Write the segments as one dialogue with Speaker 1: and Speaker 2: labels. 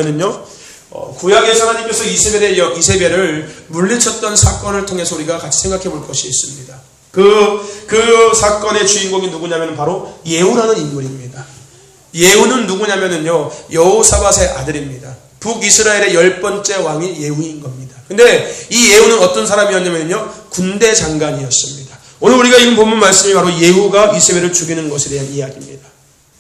Speaker 1: 는요, 구약에서 하나님께서 이세벨을 물리쳤던 사건을 통해서 우리가 같이 생각해 볼 것이 있습니다. 그 사건의 주인공이 누구냐면 바로 예후라는 인물입니다. 예후는 누구냐면요, 여호사밧의 아들입니다. 북이스라엘의 10번째 왕이 예후인 겁니다. 근데 이 예후는 어떤 사람이었냐면요, 군대 장관이었습니다. 오늘 우리가 읽은 본문 말씀이 바로 예후가 이세벨을 죽이는 것에 대한 이야기입니다.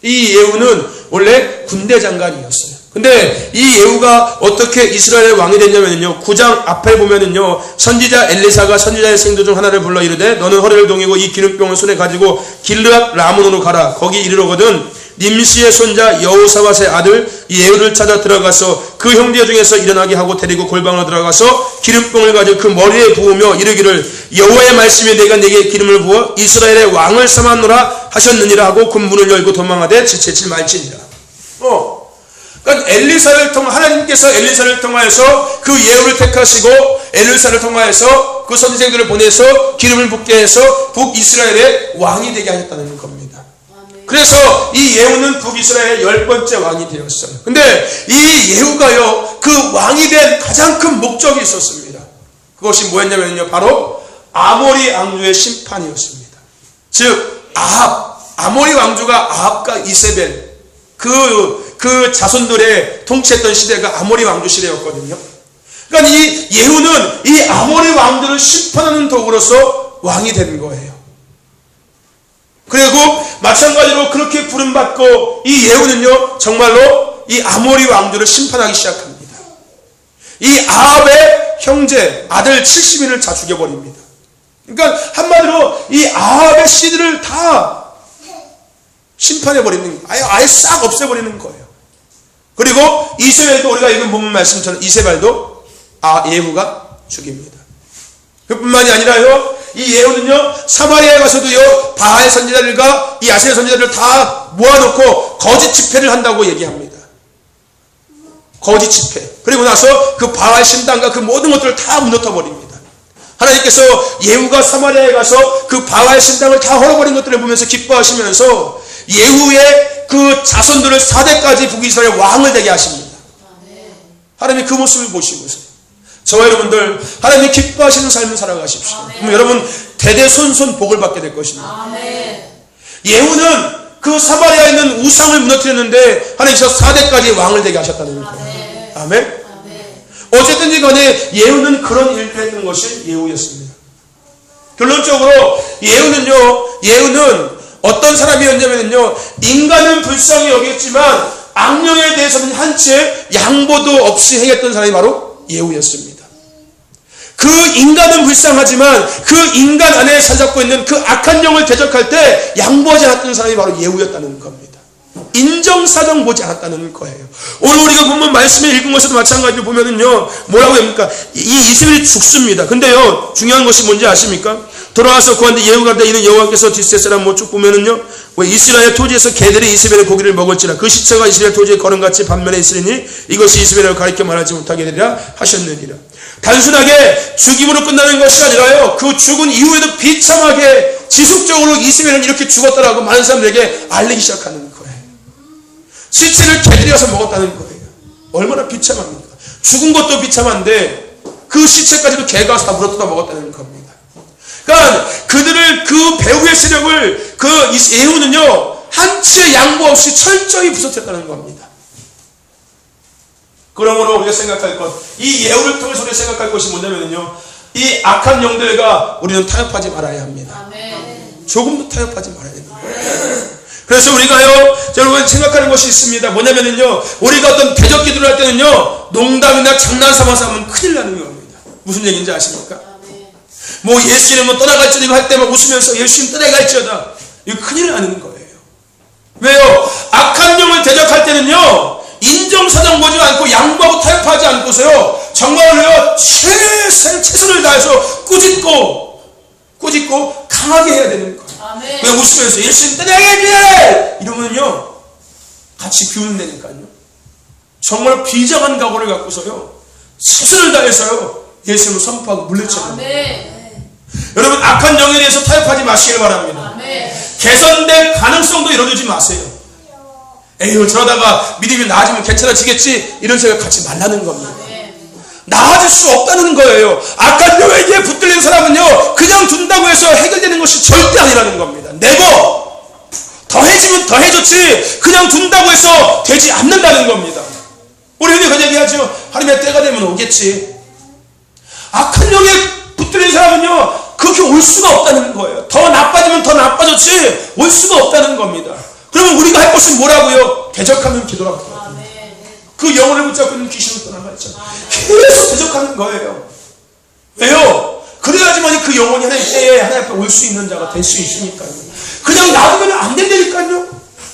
Speaker 1: 이 예후는 원래 군대 장관이었어요. 근데 이 예후가 어떻게 이스라엘의 왕이 됐냐면요, 9장 앞에 보면은요, 선지자 엘리사가 선지자의 생도 중 하나를 불러 이르되 너는 허리를 동이고 이 기름병을 손에 가지고 길르앗 라몬으로 가라. 거기 이르러거든 님시의 손자 여호사밧의 아들 예후를 찾아 들어가서 그 형제 중에서 일어나게 하고 데리고 골방으로 들어가서 기름병을 가지고 그 머리에 부으며 이르기를 여호와의 말씀이 내가 내게 기름을 부어 이스라엘의 왕을 삼았노라 하셨느니라 하고 그 문을 열고 도망하되 지체치 말지니라. 그러니까 하나님께서 엘리사를 통하여서 그 예후를 택하시고 엘리사를 통하여서 그 선지자들을 보내서 기름을 붓게 해서 북이스라엘의 왕이 되게 하셨다는 겁니다. 그래서 이 예후는 북이스라엘의 10번째 왕이 되었어요. 근데 이 예후가요, 그 왕이 된 가장 큰 목적이 있었습니다. 그것이 뭐였냐면요, 바로 아모리 왕조의 심판이었습니다. 즉 아모리 왕조가 아합과 이세벨 그 자손들의 통치했던 시대가 아모리 왕조 시대였거든요. 그러니까 이 예후는 이 아모리 왕조를 심판하는 도구로서 왕이 된 거예요. 그리고 마찬가지로 그렇게 부름받고 이 예후는요, 정말로 이 아모리 왕조를 심판하기 시작합니다. 이 아합의 형제 아들 70인을 다 죽여버립니다. 그러니까 한마디로 이 아합의 씨들을 다 심판해버리는, 아예 싹 없애버리는 거예요. 그리고 이세벨도 우리가 읽은 본문 말씀처럼 이세벨도 예후가 죽입니다. 그뿐만이 아니라요, 이 예후는요, 사마리아에 가서도요, 바알 선지자들과 이 아세르 선지자들을 다 모아놓고 거짓 집회를 한다고 얘기합니다. 거짓 집회. 그리고 나서 그 바알 신당과 그 모든 것들을 다 무너뜨려 버립니다. 하나님께서 예후가 사마리아에 가서 그 바알 신당을 다 헐어버린 것들을 보면서 기뻐하시면서 예후의 그 자손들을 4대까지 북이스라엘 왕을 되게 하십니다. 하나님이 그 모습을 보시고서 저와 여러분들 하나님이 기뻐하시는 삶을 살아가십시오. 그럼 여러분 대대손손 복을 받게 될 것입니다. 예후는 그 사마리아에 있는 우상을 무너뜨렸는데 하나님께서 4대까지 왕을 되게 하셨다는 거예요. 아멘. 어쨌든지 간에 예후는 그런 일을 했던 것이 예후였습니다. 결론적으로 예후는 어떤 사람이었냐면요, 인간은 불쌍히 여겼지만 악령에 대해서는 한치의 양보도 없이 행했던 사람이 바로 예후였습니다. 그 인간은 불쌍하지만 그 인간 안에 사잡고 있는 그 악한 영을 대적할 때 양보하지 않았던 사람이 바로 예후였다는 겁니다. 인정사정 보지 않았다는 거예요. 오늘 우리가 보면 말씀에 읽은 것에도 마찬가지로 보면은요, 뭐라고 합니까? 이 이세벨이 죽습니다. 근데요, 중요한 것이 뭔지 아십니까? 돌아와서 그한테 예후가 되 이는 여호와께서 뒷세사람 쭉 보면은요, 이스라엘 토지에서 개들이 이세벨의 고기를 먹을지라 그 시체가 이스라엘 토지에 거름같이 반면에 있으리니 이것이 이세벨을 가리켜 말하지 못하게 되리라 하셨느니라. 단순하게 죽임으로 끝나는 것이 아니라요, 그 죽은 이후에도 비참하게 지속적으로 이세벨은 이렇게 죽었다라고 많은 사람들에게 알리기 시작하는 거예요. 시체를 개들이 와서 먹었다는 거예요. 얼마나 비참합니까? 죽은 것도 비참한데 그 시체까지도 개가 와서 다 물어뜯어 먹었다는 겁니다. 그러니까 그들을, 그 배후의 세력을 그 예후는요, 한치의 양보 없이 철저히 부서뜨렸다는 겁니다. 그러므로 우리가 생각할 것, 이 예후를 통해서 우리가 생각할 것이 뭐냐면요, 이 악한 영들과 우리는 타협하지 말아야 합니다. 조금도 타협하지 말아야 됩니다. 그래서 우리가요, 여러분 생각하는 것이 있습니다. 뭐냐면요, 우리가 어떤 대적 기도를 할 때는요, 농담이나 장난 삼아서 하면 큰일 나는 겁니다. 무슨 얘기인지 아십니까? 뭐 예수님은 떠나갈지어다 할 때 막 웃으면서 예수님 떠나갈지어다, 이거 큰일 나는 거예요. 왜요? 악한 영을 대적할 때는요, 인정사정 보지 않고 양보하고 타협하지 않고서요, 정말로요, 최선을 다해서 꾸짖고 강하게 해야 되는 거예요. 그냥 웃으면서 예수님 떠나야지 이러면요, 같이 비웃는다니까요. 정말 비장한 각오를 갖고서요, 최선을 다해서요, 예수님을 선포하고 물리쳐요. 여러분, 악한 영에 대해서 타협하지 마시길 바랍니다. 개선될 가능성도 이뤄두지 마세요. 에휴 저러다가 믿음이 나아지면 괜찮아지겠지 이런 생각 갖지 말라는 겁니다. 나아질 수 없다는 거예요. 악한 영에게 붙들린 사람은요 그냥 둔다고 해서 해결되는 것이 절대 아니라는 겁니다. 내고 더해지면 더해졌지 그냥 둔다고 해서 되지 않는다는 겁니다. 우리 흔히 그런 얘기하죠. 하나님의 때가 되면 오겠지. 악한 영에 붙들린 사람은요 그렇게 올 수가 없다는 거예요. 더 나빠지면 더 나빠졌지 올 수가 없다는 겁니다. 그러면 우리가 할 것은 뭐라고요? 대적하는 기도라고. 그 영혼을 붙잡고 있는 귀신을 떠나가죠. 계속 대적하는 거예요. 왜요? 그래야지만 그 영혼이 하나님 때에 하나님 앞에 올 수 있는 자가 될 수 있으니까요. 그냥 놔두면 안 된다니까요.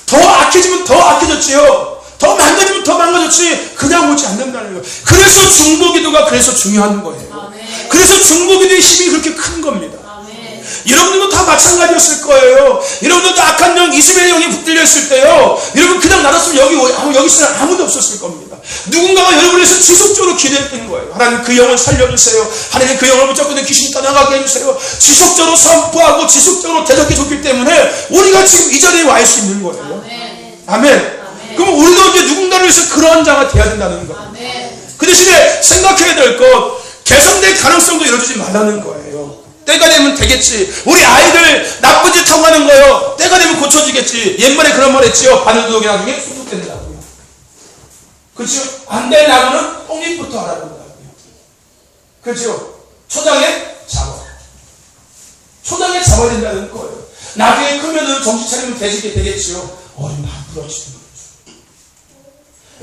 Speaker 1: 더 악해지면 더 악해졌지요. 더 망가지면 더 망가졌지 그냥 오지 않는다는 거예요. 그래서 중보기도가 그래서 중요한 거예요. 그래서 중보기도의 힘이 그렇게 큰 겁니다. 여러분들도 다 마찬가지였을 거예요. 여러분들도 악한 영, 이스라엘 영에 붙들려 있을 때요. 여러분 그냥 놔뒀으면 여기 있으면 아무도 없었을 겁니다. 누군가가 여러분을 위해서 지속적으로 기도했던 거예요. 하나님 그 영을 살려주세요. 하나님 그 영을 붙잡고 있는 귀신이 떠나가게 해주세요. 지속적으로 선포하고 지속적으로 대적해 줬기 때문에 우리가 지금 이 자리에 와 있을 수 있는 거예요. 아멘. 그럼 우리도 이제 누군가를 위해서 그러한 자가 돼야 된다는 거예요. 그 대신에 생각해야 될 것, 개선될 가능성도 이루어지지 말라는 거예요. 때가 되면 되겠지. 우리 아이들 나쁜 짓 하고 하는 거예요. 때가 되면 고쳐지겠지. 옛말에 그런 말 했지요. 바늘도둑이 나중에 소독된다고요. 그렇죠? 안 될 나무는 똥잎부터 알아본다고요. 그렇죠? 초장에 잡아. 초장에 잡아야 된다는 거예요. 나중에 크면은 정신 차리면 되지게 되겠지요. 어린 다 부러지는 거죠.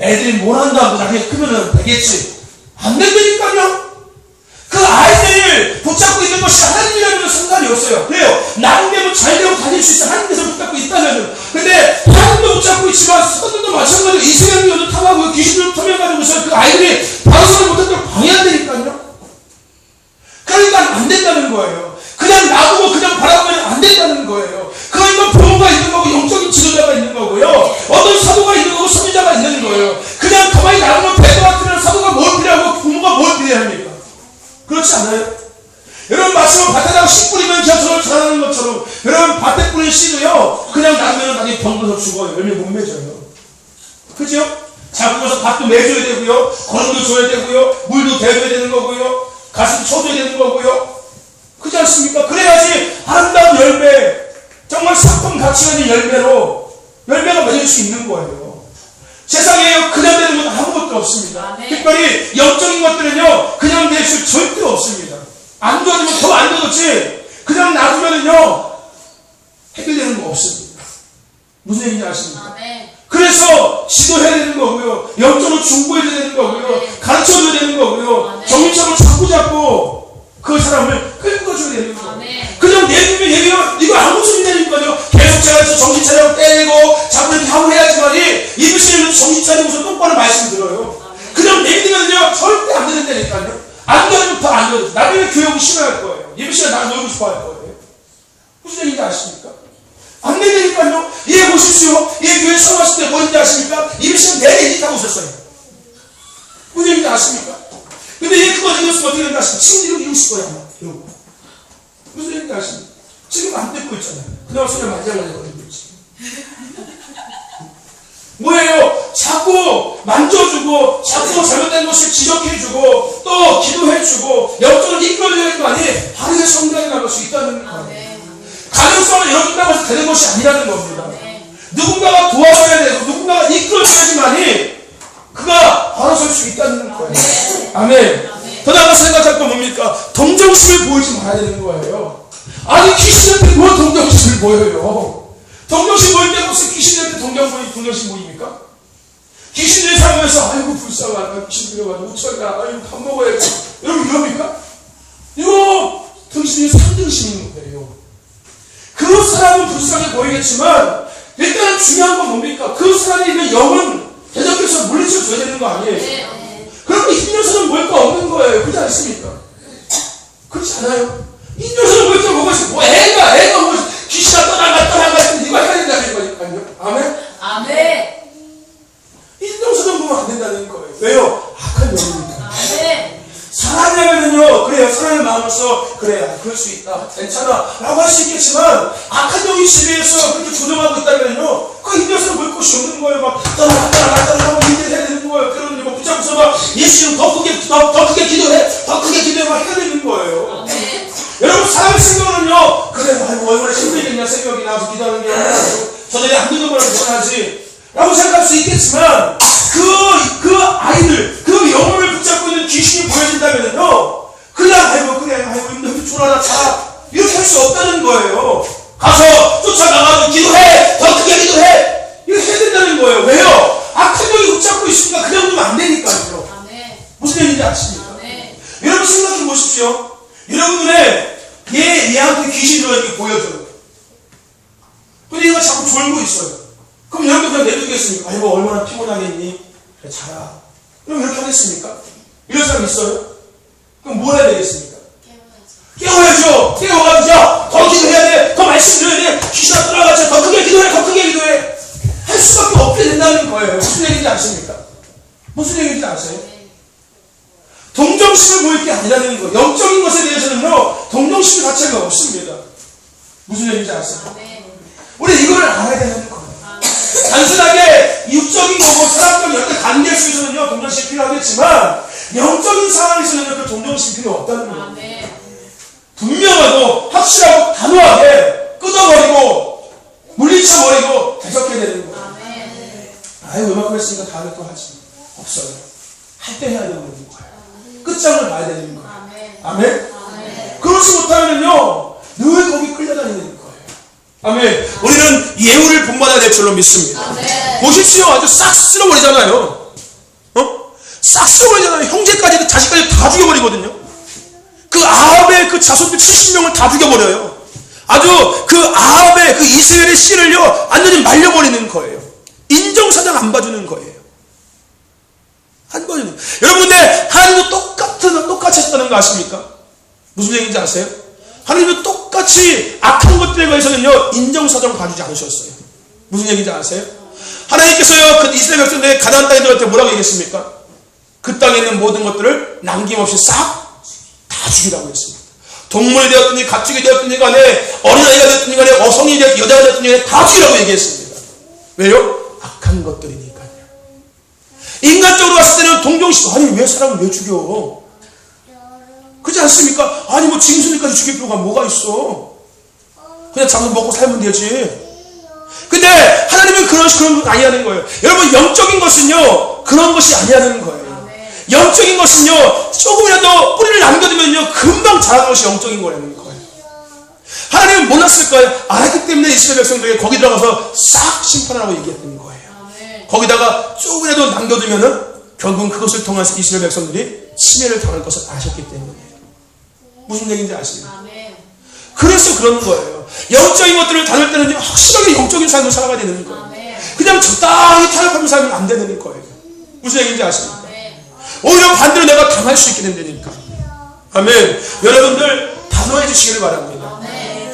Speaker 1: 애들이 뭘 한다고 나중에 크면은 되겠지. 안 된다니까요. 그 아이들을 붙잡고 있는 것이 하나님이라면 상관이 없어요. 그래요. 나중에 잘 되고 다닐 수 있어. 하나님께서 붙잡고 있다면. 근데 하나님도 붙잡고 있지만 사람들도 마찬가지로 이스라엘 영도 탐하고 귀신도 탐해가지고서 그 아이들이 방송을 못하도록 방해한다니까요. 그러니까 안 된다는 거예요. 그냥 놔두고 그냥 바라보면 안 된다는 거예요. 그러니까 부모가 있는 거고 영적인 지도자가 있는 거고요. 어떤 사도가 있는 거고 선지자가 있는 거예요. 그냥 가만히 놔두면 배도 같으면 사도가 뭘 필요하고 부모가 뭘 필요합니까? 그렇지 않아요? 여러분 마치면 밭에다가 씨 뿌리면 겨처럼 자라는 것처럼 여러분 밭에 뿌린 씨도요 그냥 놔두면 나중에 병들어서 죽어요. 열매 못 맺어요. 그죠? 잡으면서 밭도 매줘야 되고요. 거름도 줘야 되고요. 물도 대줘야 되는 거고요. 가슴 쳐줘야 되는 거고요. 그렇지 않습니까? 그래야지 아름다운 열매, 정말 상품 가치가 있는 열매가 맺을 수 있는 거예요. 세상에 그냥 되는 건 아무것도 없습니다. 특별히 영적인 것들은요 그냥 될 수 절대 없습니다. 안 좋아지면 더 안 좋아졌지 그냥 놔두면은요 해결되는 거 없습니다. 무슨 얘기인지 아십니까? 그래서 지도해야 되는 거고요. 영적으로 중보해야 되는 거고요. 가르쳐줘야 되는 거고요. 정신적으로 잡고 그 사람을 끌고 줘야 되는 거예요. 그냥 내비면 이거 아무 소리 되니까요. 계속 제가 정신 차리고 때리고 자꾸 이렇게 하고 해야지만이 이것을 정신 차리고서 똑바로 말씀 들어요. 그냥 내비면요 절대 안 되는다니까요. 안 되면 더 안 되죠. 나중에 교육이 싫어할 거예요. 예비 씨가 나를 놀고 싶어 할 거예요. 무슨 얘기인지 아십니까? 안 되니까요. 예 보십시오. 예 교회 처음 왔을 때 뭔지 아십니까? 예비 씨는 내내 얘기 타고 있었어요. 무슨 얘기인지 아십니까? 근데 얘 그거 이겼으면 어떻게 된다 하십니까? 친구들이 이루실 거야 아마. 이러고. 무슨 얘기인지 아십니까? 지금 안 듣고 있잖아요. 그날 소리 만져가지고 있지. 뭐예요? 자꾸 만져주고 자꾸 잘못된 것을 지적해주고 또 기도해주고 영적으로 이끌어야 될 거 아니 바르게 성장해 나갈 수 있다는 거예요. 가능성을 열어준다고 해서 되는 것이 아니라는 겁니다. 누군가가 도와줘야 되고 누군가가 이끌어줘야지만이 그가 바로 설 수 있다는 거예요. 아멘. 더 나아가서 생각할 건 뭡니까? 동정심을 보이지 말아야 되는 거예요. 아니 귀신한테 뭘 동정심을 보여요? 동정심 보일 때 무슨 귀신한테 동정심 보입니까? 귀신들이 살면서 아이고 불쌍하다 귀신 들여가지고 우천이다 아이고 밥 먹어야지 여러분 이럽니까? 이거 등신이 상등심인 거예요. 그 사람은 불쌍해 보이겠지만 일단 중요한 건 뭡니까? 그 사람이 있는 영은 대적해서 물리쳐줘야 되는 거 아니에요? 그럼 이 녀석은 뭘 거 없는 거예요. 그렇지 않습니까? 그렇지 않아요? 이 녀석은 뭘 거 뭐가 있어? 뭐 애가 뭐 귀신아 떠나가 이거 해야 된다는 거니까요. 아멘? 아멘. 이 녀석은 보면 안 된다는 거예요. 왜요? 악한 영이니까. 아멘. 사랑하면은요, 그래요. 사랑의 마음으로서, 그래, 그럴 수 있다. 괜찮아. 라고 할 수 있겠지만, 악한 영이 지배해서 그렇게 조종하고 있다면요, 그 힘들어서 볼 곳이 없는 거예요. 막 따라가고 일을 해야 되는 거예요. 그러면 뭐 붙잡고서 막 예수님 더 크게 기도해, 더 크게 기도해 막 해야 되는 거예요.
Speaker 2: 아멘.
Speaker 1: 여러분 사람의 생각은요, 그래 아이고 얼마나 힘들겠냐 새벽에 나와서 기도하는 게 저녁에 안 듣는 거라고 전하지 라고 생각할 수 있겠지만 그 아이들 그 영혼을 붙잡고 있는 귀신이 보여진다면요, 그냥 아이고 힘들어 졸아라 자 이렇게 할 수 없다는 거예요. 가서 쫓아가가지고 기도해, 더 크게 기도해 이렇게 해야 된다는 거예요. 왜요? 악한 영이 붙잡고 있으니까 그냥 두면 안 되니까요.
Speaker 2: 아멘.
Speaker 1: 무슨 얘기인지 아십니까?
Speaker 2: 아멘.
Speaker 1: 여러분 생각해 보십시오. 여러분 눈에 얘한테 귀신이 이렇게 보여져요. 근데 얘가 자꾸 졸고 있어요. 그럼 여러분 그냥 내두겠습니까? 아이고 얼마나 피곤하겠니? 그래 자라. 그럼 이렇게 하겠습니까? 이런 사람 있어요? 그럼 뭐 해야 되겠습니까? 깨워야죠. 깨워가지고 더 기도해야 돼. 더 말씀 드려야 돼. 귀신아 떠나가자. 더 크게 기도해. 더 크게 기도해. 할 수밖에 없게 된다는 거예요. 무슨 얘기인지 아십니까? 무슨 얘기인지 아세요? 동정심을 보일 게 아니라는 거예요. 영적인 것에 대해서는요, 동정심 자체가 없습니다. 무슨 얘기인지 아세요? 우리 이걸 알아야 되는 거예요. 단순하게 육적인 거고 사람적 여러 관계 속에서는요, 동정심이 필요하겠지만 영적인 상황에서는 그 동정심이 필요 없다는 거예요. 분명하고 확실하고 단호하게 끊어버리고 물리쳐버리고 대적해야 되는 거예요. 아이고 이만큼 했으니까 다음에 또 하지. 없어요. 할 때 해야 되는 거예요. 끝장을 봐야 되는 거예요. 아멘? 그렇지 못하면요 늘 거기 끌려다니는 거예요. 아멘. 우리는 예우를 본받아야 될 줄로 믿습니다. 보십시오. 아주 싹 쓸어버리잖아요. 싹 쓸어버리잖아요. 형제까지 자식까지 다 죽여버리거든요. 그 아합의 그 자손들 70명을 다 죽여버려요. 아주 그 아합의 그 이스라엘의 씨를요 완전히 말려버리는 거예요. 인정사정 안 봐주는 거예요. 안 봐주는 거예요. 여러분 근데 하나님도 똑같이 했다는 거 아십니까? 무슨 얘기인지 아세요? 하나님도 똑같이 악한 것들에 관해서는요 인정사정 봐주지 않으셨어요. 무슨 얘기인지 아세요? 하나님께서요 그 이스라엘 백성들의 가나안 땅에 들어갈 때 뭐라고 얘기했습니까? 그 땅에 있는 모든 것들을 남김없이 싹 다 죽이라고 했습니다. 동물이 되었든지 가축이 되었든지 간에 어린아이가 되었든지 간에 어성이 되었든지 여자가 되었든지 간에 다 죽이라고 얘기했습니다. 왜요? 악한 것들이니까요. 인간적으로 봤을 때는 동정심, 아니 왜 사람을 왜 죽여? 그렇지 않습니까? 아니 뭐 짐승들까지 죽일 필요가 뭐가 있어? 그냥 잡아서 먹고 살면 되지. 근데 하나님은 그런 거 아니라는 거예요. 여러분 영적인 것은요 그런 것이 아니라는 거예요. 영적인 것은요 조금이라도 뿌리를 남겨두면요 금방 자라는 것이 영적인 거라는 거예요. 하나님은 몰랐을 거예요. 알았기 때문에 이스라엘 백성들에게 거기 들어가서 싹 심판하라고 얘기했던 거예요. 거기다가 조금이라도 남겨두면은 결국은 그것을 통해서 이스라엘 백성들이 침해를 당할 것을 아셨기 때문에. 무슨 얘기인지 아십니까? 그래서 그런 거예요. 영적인 것들을 다룰 때는 확실하게 영적인 삶을 살아가야 되는 거예요. 그냥 적당히 타협하면서 살면 안 되는 거예요. 무슨 얘기인지 아십니까? 오히려 반대로 내가 당할 수 있게 된다니까. 아멘. 여러분들 단호해 주시기를 바랍니다.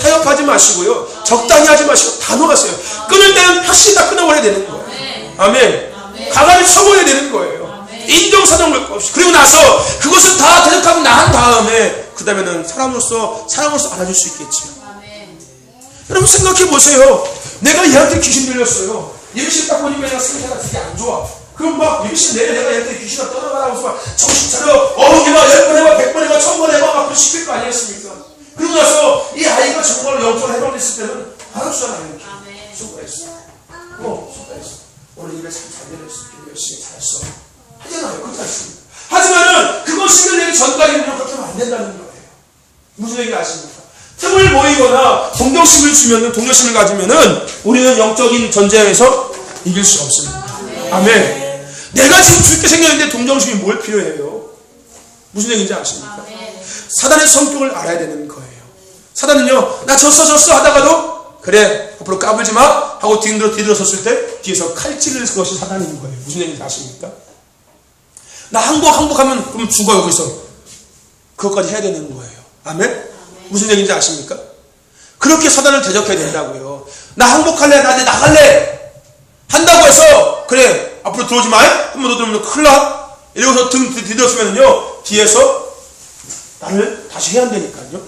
Speaker 1: 타협하지 마시고요. 적당히 하지 마시고 단호하세요. 끊을 때는 확실히 다 끊어버려야 되는 거예요. 아멘. 가만히 서버려야 되는 거예요. 인정사정을 없이. 그리고 나서 그것을 다 대적하고 난 다음에 그 다음에는 사람으로서 알아줄 수 있겠지요. 여러분 생각해 보세요. 내가 얘한테 귀신 들렸어요. 예비실 딱 보니까 내가 상태가 되게 안 좋아. 그럼 막 예비실 내려 내가 얘한테 귀신아 떠나가라고 해서 막 정신 차려. 해봐 10번 해봐 100번 해봐 1000번 해봐 막 그걸 시킬 거 아니겠습니까? 그러고 나서 이 아이가 정말로 영적으로 해방됐을 때는 알아주잖아요. 수고했어. 수고했어. 오늘 일을 잘 되렸어. 열심히 잘했어. 하잖아요. 그렇지 않습니까? 하지만은 그거 실현되기 전까지는 그렇게 하면 안 된다는 거예요. 무슨 얘기 아십니까? 틈을 보이거나 동정심을 가지면은 우리는 영적인 전쟁에서 이길 수 없습니다. 아멘. 내가 지금 죽게 생겼는데 동정심이 뭘 필요해요? 무슨 얘기인지 아십니까? 사단의 성격을 알아야 되는 거예요. 사단은요, 나 졌어 하다가도 그래 앞으로 까불지 마 하고 뒤돌아섰을 때 뒤에서 칼질을 할 것이 사단인 거예요. 무슨 얘기인지 아십니까? 나 항복하면 그럼 죽어 여기서. 그것까지 해야 되는 거예요. 아멘? 무슨 얘기인지 아십니까? 그렇게 사단을 대적해야 된다고요. 나 항복할래, 나 이제 나갈래 한다고 해서 그래 앞으로 들어오지 마. 한 번 더 들어오면 큰일 나. 이러고서 등 뒤돌았으면요 뒤에서 나를 다시 해야 한다니까요.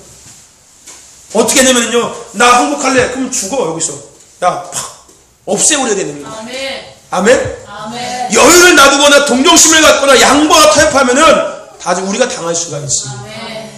Speaker 1: 어떻게 되면요 나 항복할래 그럼 죽어 여기서. 야 팍 없애버려야 되는 거예요.
Speaker 2: 아멘.
Speaker 1: 아멘?
Speaker 2: 아멘.
Speaker 1: 여유를 놔두거나 동정심을 갖거나 양보나 타협하면은 다 우리가 당할 수가 있습니다.
Speaker 2: 아멘.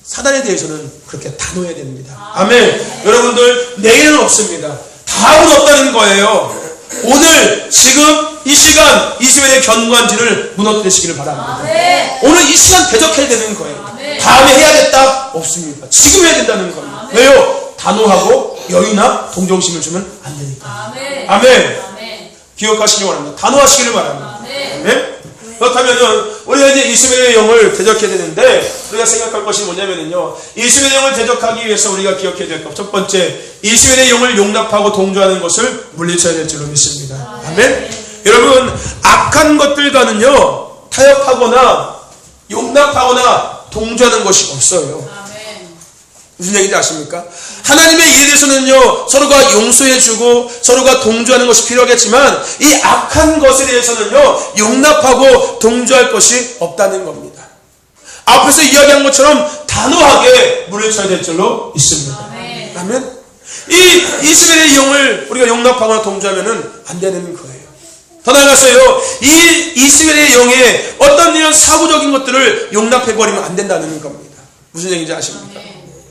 Speaker 1: 사단에 대해서는 그렇게 단호해야 됩니다. 아멘. 여러분들 내일은 없습니다. 다음은 없다는 거예요. 오늘 지금 이 시간 이스라엘의 견고한지를 무너뜨리시기를 바랍니다.
Speaker 2: 아멘.
Speaker 1: 오늘 이 시간 대적해야 되는 거예요.
Speaker 2: 아멘.
Speaker 1: 다음에 해야겠다? 없습니다. 지금 해야 된다는 겁니다.
Speaker 2: 아멘.
Speaker 1: 왜요? 단호하고 여유나 동정심을 주면 안 되니까.
Speaker 2: 아멘.
Speaker 1: 아멘.
Speaker 2: 아멘.
Speaker 1: 기억하시기 바랍니다. 단호하시기를 바랍니다.
Speaker 2: 아멘.
Speaker 1: 아멘. 그렇다면은 우리가 이제 이스라엘의 영을 대적해야 되는데 우리가 생각할 것이 뭐냐면요, 이스라엘의 영을 대적하기 위해서 우리가 기억해야 될 것 첫 번째, 이스라엘의 영을 용납하고 동조하는 것을 물리쳐야 될 줄로 믿습니다. 아멘. 여러분, 악한 것들과는요 타협하거나 용납하거나 동조하는 것이 없어요.
Speaker 2: 아멘.
Speaker 1: 무슨 얘기인지 아십니까? 하나님의 일에 대해서는요 서로가 용서해주고 서로가 동조하는 것이 필요하겠지만 이 악한 것에 대해서는요 용납하고 동조할 것이 없다는 겁니다. 앞에서 이야기한 것처럼 단호하게 물리쳐야 될 줄로 있습니다.
Speaker 2: 아멘.
Speaker 1: 아멘. 이 이스라엘의 영을 우리가 용납하거나 동조하면은 안 되는 거예요. 더 나아가서요, 이 이스라엘의 영에 어떤 이런 사고적인 것들을 용납해버리면 안 된다는 겁니다. 무슨 얘기인지 아십니까?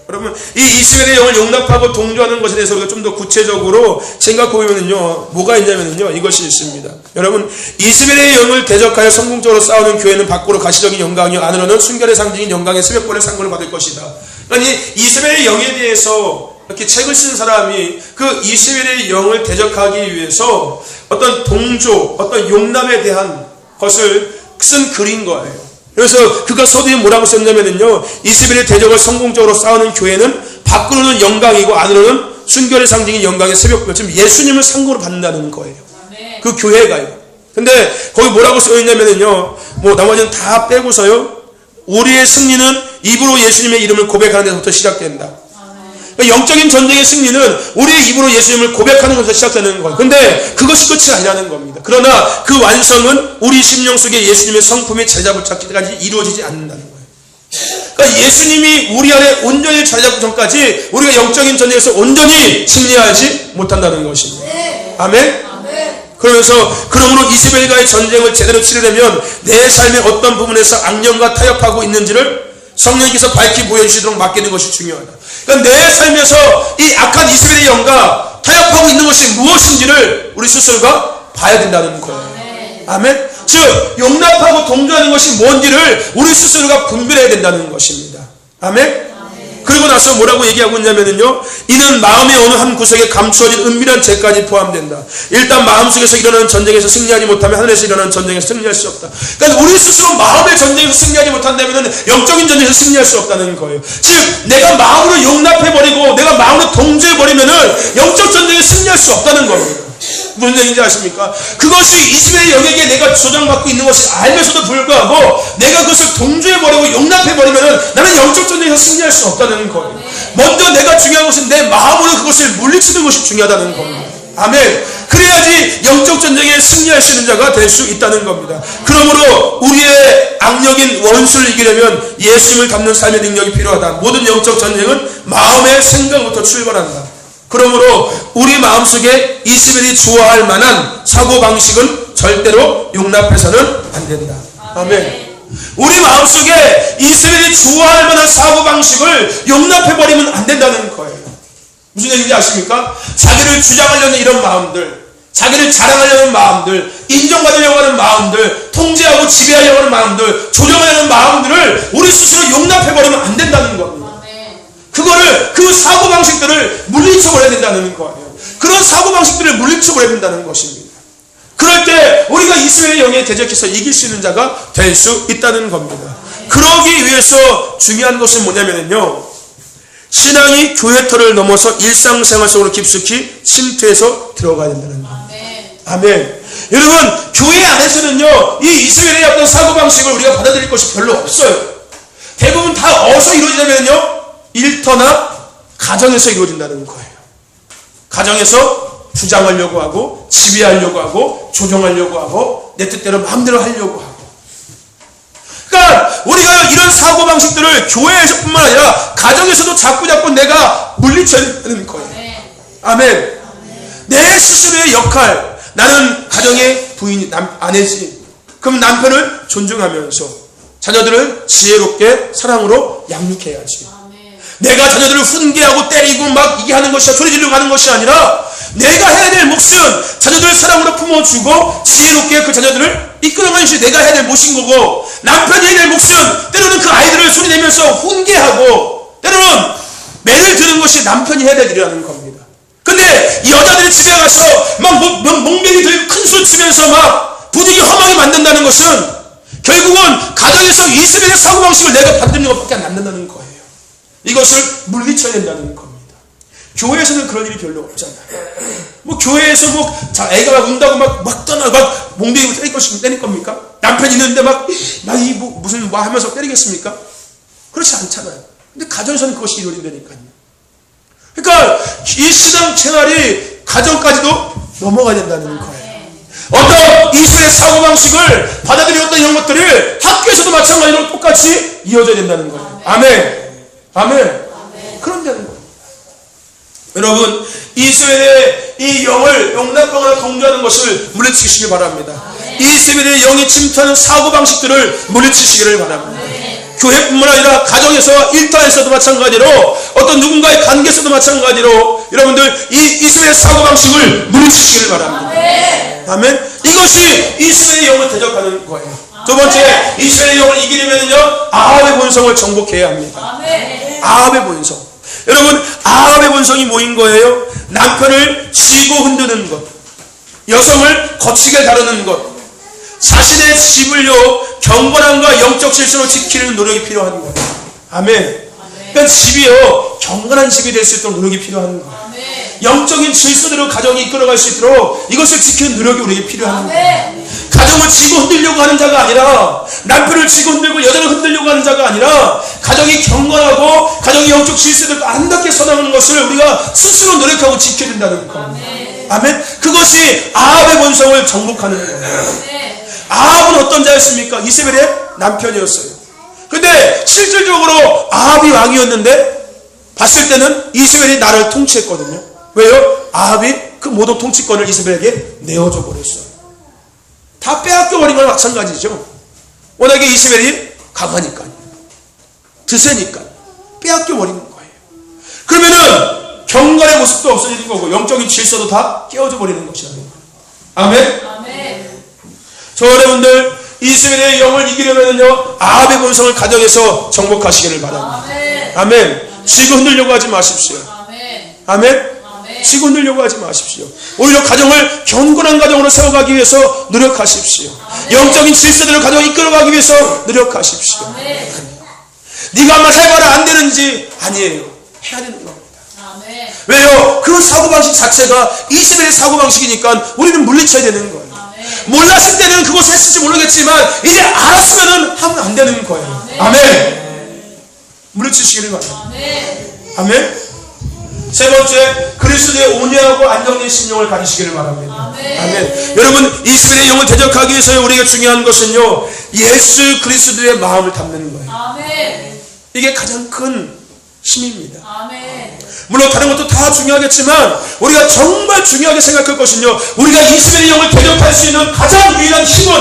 Speaker 1: 여러분, 이 이스라엘의 영을 용납하고 동조하는 것에 대해서 우리가 좀 더 구체적으로 생각해보면요, 뭐가 있냐면요, 이것이 있습니다. 여러분, 이스라엘의 영을 대적하여 성공적으로 싸우는 교회는 밖으로 가시적인 영광이요, 안으로는 순결의 상징인 영광의 새벽벌의 상급을 받을 것이다. 그러니까 이 이스라엘의 영에 대해서 이렇게 책을 쓴 사람이 그 이스라엘의 영을 대적하기 위해서 어떤 동조, 어떤 용납에 대한 것을 쓴 글인 거예요. 그래서 그가 서두에 뭐라고 썼냐면요, 이스라엘의 대적을 성공적으로 싸우는 교회는 밖으로는 영광이고 안으로는 순결의 상징인 영광의 새벽별, 지금 예수님을 상고로 받는다는 거예요.
Speaker 2: 아멘.
Speaker 1: 그 교회가요. 근데 거기 뭐라고 써있냐면요, 뭐 나머지는 다 빼고서요, 우리의 승리는 입으로 예수님의 이름을 고백하는 데서부터 시작된다. 그러니까 영적인 전쟁의 승리는 우리의 입으로 예수님을 고백하는 것에서 시작되는 거예요. 근데 그것이 끝이 아니라는 겁니다. 그러나 그 완성은 우리 심령 속에 예수님의 성품이 자리 잡을 때까지 이루어지지 않는다는 거예요. 그러니까 예수님이 우리 안에 온전히 자리 잡기 전까지 우리가 영적인 전쟁에서 온전히 승리하지 못한다는 것입니다. 아멘? 그러면서 그러므로 이스라엘과의 전쟁을 제대로 치르려면 내 삶의 어떤 부분에서 악령과 타협하고 있는지를 성령께서 밝히 보여주시도록 맡기는 것이 중요하다. 그러니까 내 삶에서 이 악한 이스라엘의 영과 타협하고 있는 것이 무엇인지를 우리 스스로가 봐야 된다는 거예요. 아멘. 즉 용납하고 동조하는 것이 뭔지를 우리 스스로가 분별해야 된다는 것입니다. 아멘. 그리고 나서 뭐라고 얘기하고 있냐면요, 이는 마음의 어느 한 구석에 감추어진 은밀한 죄까지 포함된다. 일단 마음속에서 일어나는 전쟁에서 승리하지 못하면 하늘에서 일어나는 전쟁에서 승리할 수 없다. 그러니까 우리 스스로 마음의 전쟁에서 승리하지 못한다면 영적인 전쟁에서 승리할 수 없다는 거예요. 즉 내가 마음으로 용납해버리고 내가 마음으로 동조해버리면 영적 전쟁에 승리할 수 없다는 겁니다. 무슨 얘기인지 아십니까? 그것이 이스라엘 영에게 내가 조장받고 있는 것이 알면서도 불구하고 내가 그것을 동조해버리고 용납해버리면 나는 영적 전쟁에서 승리할 수 없다는 거예요. 먼저 내가 중요한 것은 내 마음으로 그것을 물리치는 것이 중요하다는 겁니다. 아멘. 그래야지 영적 전쟁에 승리할 수 있는 자가 될 수 있다는 겁니다. 그러므로 우리의 악력인 원수를 이기려면 예수님을 닮는 삶의 능력이 필요하다. 모든 영적 전쟁은 마음의 생각부터 출발한다. 그러므로 우리 마음속에 이스라엘이 좋아할 만한 사고방식은 절대로 용납해서는 안 된다. 아멘. 우리 마음속에 이스라엘이 좋아할 만한 사고방식을 용납해버리면 안 된다는 거예요. 무슨 얘기인지 아십니까? 자기를 주장하려는 이런 마음들, 자기를 자랑하려는 마음들, 인정받으려고 하는 마음들, 통제하고 지배하려고 하는 마음들, 조정하려는 마음들을 우리 스스로 용납해버리면 안 된다는 겁니다. 그거를, 그 사고방식들을 물리쳐버려야 된다는 거예요. 그런 사고방식들을 물리쳐버려야 된다는 것입니다. 그럴 때 우리가 이스라엘의 영에 대적해서 이길 수 있는 자가 될 수 있다는 겁니다. 그러기 위해서 중요한 것은 뭐냐면요, 신앙이 교회터를 넘어서 일상생활 속으로 깊숙이 침투해서 들어가야 된다는 겁니다. 아멘. 여러분, 교회 안에서는요, 이 이스라엘의 어떤 사고방식을 우리가 받아들일 것이 별로 없어요. 대부분 다 어디서 이루어지냐면요, 일터나 가정에서 이루어진다는 거예요. 가정에서 주장하려고 하고, 지배하려고 하고, 조종하려고 하고, 내 뜻대로 마음대로 하려고 하고. 그러니까 우리가 이런 사고방식들을 교회에서뿐만 아니라 가정에서도 자꾸 내가 물리쳐야 되는 거예요. 아멘. 내 스스로의 역할, 나는 가정의 부인이 아내지. 그럼 남편을 존중하면서 자녀들을 지혜롭게 사랑으로 양육해야지. 내가 자녀들을 훈계하고 때리고 막 이게 하는 것이 소리 지르고 하는 것이 아니라 내가 해야 될 몫은 자녀들을 사랑으로 품어주고 지혜롭게 그 자녀들을 이끌어가는 것이 내가 해야 될 몫인 거고, 남편이 해야 될 몫은 때로는 그 아이들을 소리내면서 훈계하고 때로는 매를 드는 것이 남편이 해야 될 일이라는 겁니다. 근데 이 여자들이 집에 가서 막 몽둥이 들고 큰 소리 치면서 막 분위기 험하게 만든다는 것은 결국은 가정에서 이스벨의 사고방식을 내가 받는 것밖에 안 남는다는 거예요. 이것을 물리쳐야 된다는 겁니다. 교회에서는 그런 일이 별로 없잖아요. 뭐 교회에서 뭐 애가 막 운다고 막 떠나 막 몽둥이 때릴 겁니까? 남편 있는데 무슨 하면서 때리겠습니까? 그렇지 않잖아요. 근데 가정에서는 그것이 이루어진다니까요. 그러니까 이 신앙 생활이 가정까지도 넘어가야 된다는 거예요. 어떤 이스라엘 사고방식을 받아들였던 이런 것들을 학교에서도 마찬가지로 똑같이 이어져야 된다는 거예요. 아멘. 아멘. 그런다는 거예요. 여러분, 이스라엘의 이 영을 용납방을 강조하는 것을 물리치시기 바랍니다. 이스라엘의 영이 침투하는 사고방식들을 물리치시기를 바랍니다. 교회뿐만 아니라 가정에서 일터에서도 마찬가지로 어떤 누군가의 관계에서도 마찬가지로 여러분들 이 이스라엘의 사고방식을 물리치시기를 바랍니다. 아멘. 이것이 이스라엘의 영을 대적하는 거예요. 두 번째, 이스라엘의 영을 이기려면요 아합의 본성을 정복해야 합니다. 아합의 본성. 여러분, 아합의 본성이 뭐인 거예요? 남편을 쥐고 흔드는 것, 여성을 거치게 다루는 것, 자신의 집을요 경건함과 영적 질서로 지키는 노력이 필요한 거예요. 아멘. 그러니까 집이요 경건한 집이 될 수 있도록 노력이 필요한 거예요. 영적인 질서대로 가정이 이끌어갈 수 있도록 이것을 지키는 노력이 우리에게 필요한 거예요. 가정을 쥐고 흔들려고 하는 자가 아니라, 남편을 쥐고 흔들고 여자를 흔들려고 하는 자가 아니라, 가정이 경건하고 가정의 영적 질서대로 아름답게 선하는 것을 우리가 스스로 노력하고 지켜야 된다는 겁니다. 아멘. 그것이 아합의 본성을 정복하는 거예요. 아합은 어떤 자였습니까? 이세벨의 남편이었어요. 근데 실질적으로 아합이 왕이었는데 봤을 때는 이세벨이 나라를 통치했거든요. 왜요? 아합이 그 모든 통치권을 이세벨에게 내어줘 버렸어요. 다 빼앗겨 버린 건 마찬가지죠. 워낙에 이세벨이 강하니까, 드세니까 빼앗겨 버리는 거예요. 그러면은 경건의 모습도 없어지는 거고 영적인 질서도 다 깨어져 버리는 것이라는 거예요. 아멘. 아멘. 저 여러분들, 이스라엘의 영을 이기려면요 아합의 본성을 가정에서 정복하시기를 바랍니다. 아멘. 아멘. 쥐고 흔들려고 하지 마십시오. 아멘. 아멘. 쥐고 흔들려고 하지 마십시오. 오히려 가정을 경건한 가정으로 세워가기 위해서 노력하십시오. 아멘. 영적인 질서대로 가정을 이끌어가기 위해서 노력하십시오. 아멘. 네가 한번 해봐라 안 되는지 아니에요. 해야 되는 겁니다. 아멘. 왜요? 그 사고방식 자체가 이스라엘의 사고방식이니까 우리는 물리쳐야 되는 거예요. 몰랐을 때는 그것을 했을지 모르겠지만 이제 알았으면 하면 안 되는 거예요. 아멘. 물리치시기를 바랍니다. 아멘. 세 번째, 그리스도의 온유하고 안정된 심령을 가지시기를 바랍니다. 아멘. 여러분, 이스라엘의 영을 대적하기 위해서 우리에게 중요한 것은요 예수 그리스도의 마음을 담는 거예요. 아멘. 이게 가장 큰 힘입니다. 아멘. 물론 다른 것도 다 중요하겠지만 우리가 정말 중요하게 생각할 것은요 우리가 이스라엘의 영을 대적할 수 있는 가장 유일한 힘은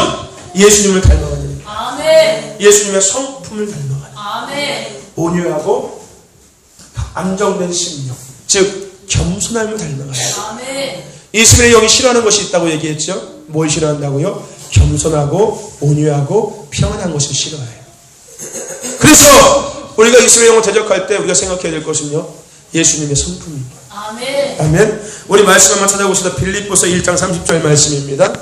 Speaker 1: 예수님을 닮아가는 일입니다. 아멘. 예수님의 성품을 닮아가는. 아멘. 온유하고 안정된 심령, 즉 겸손함을 닮아가는. 아멘. 이스라엘의 영이 싫어하는 것이 있다고 얘기했죠. 뭘 싫어한다고요? 겸손하고 온유하고 평안한 것을 싫어해요. 그래서 우리가 이스라엘 영을 대적할 때 우리가 생각해야 될 것은요 예수님의 성품입니다. 아멘. 아멘. 우리 말씀 한번 찾아봅시다. 빌립보서 1장 30절 말씀입니다.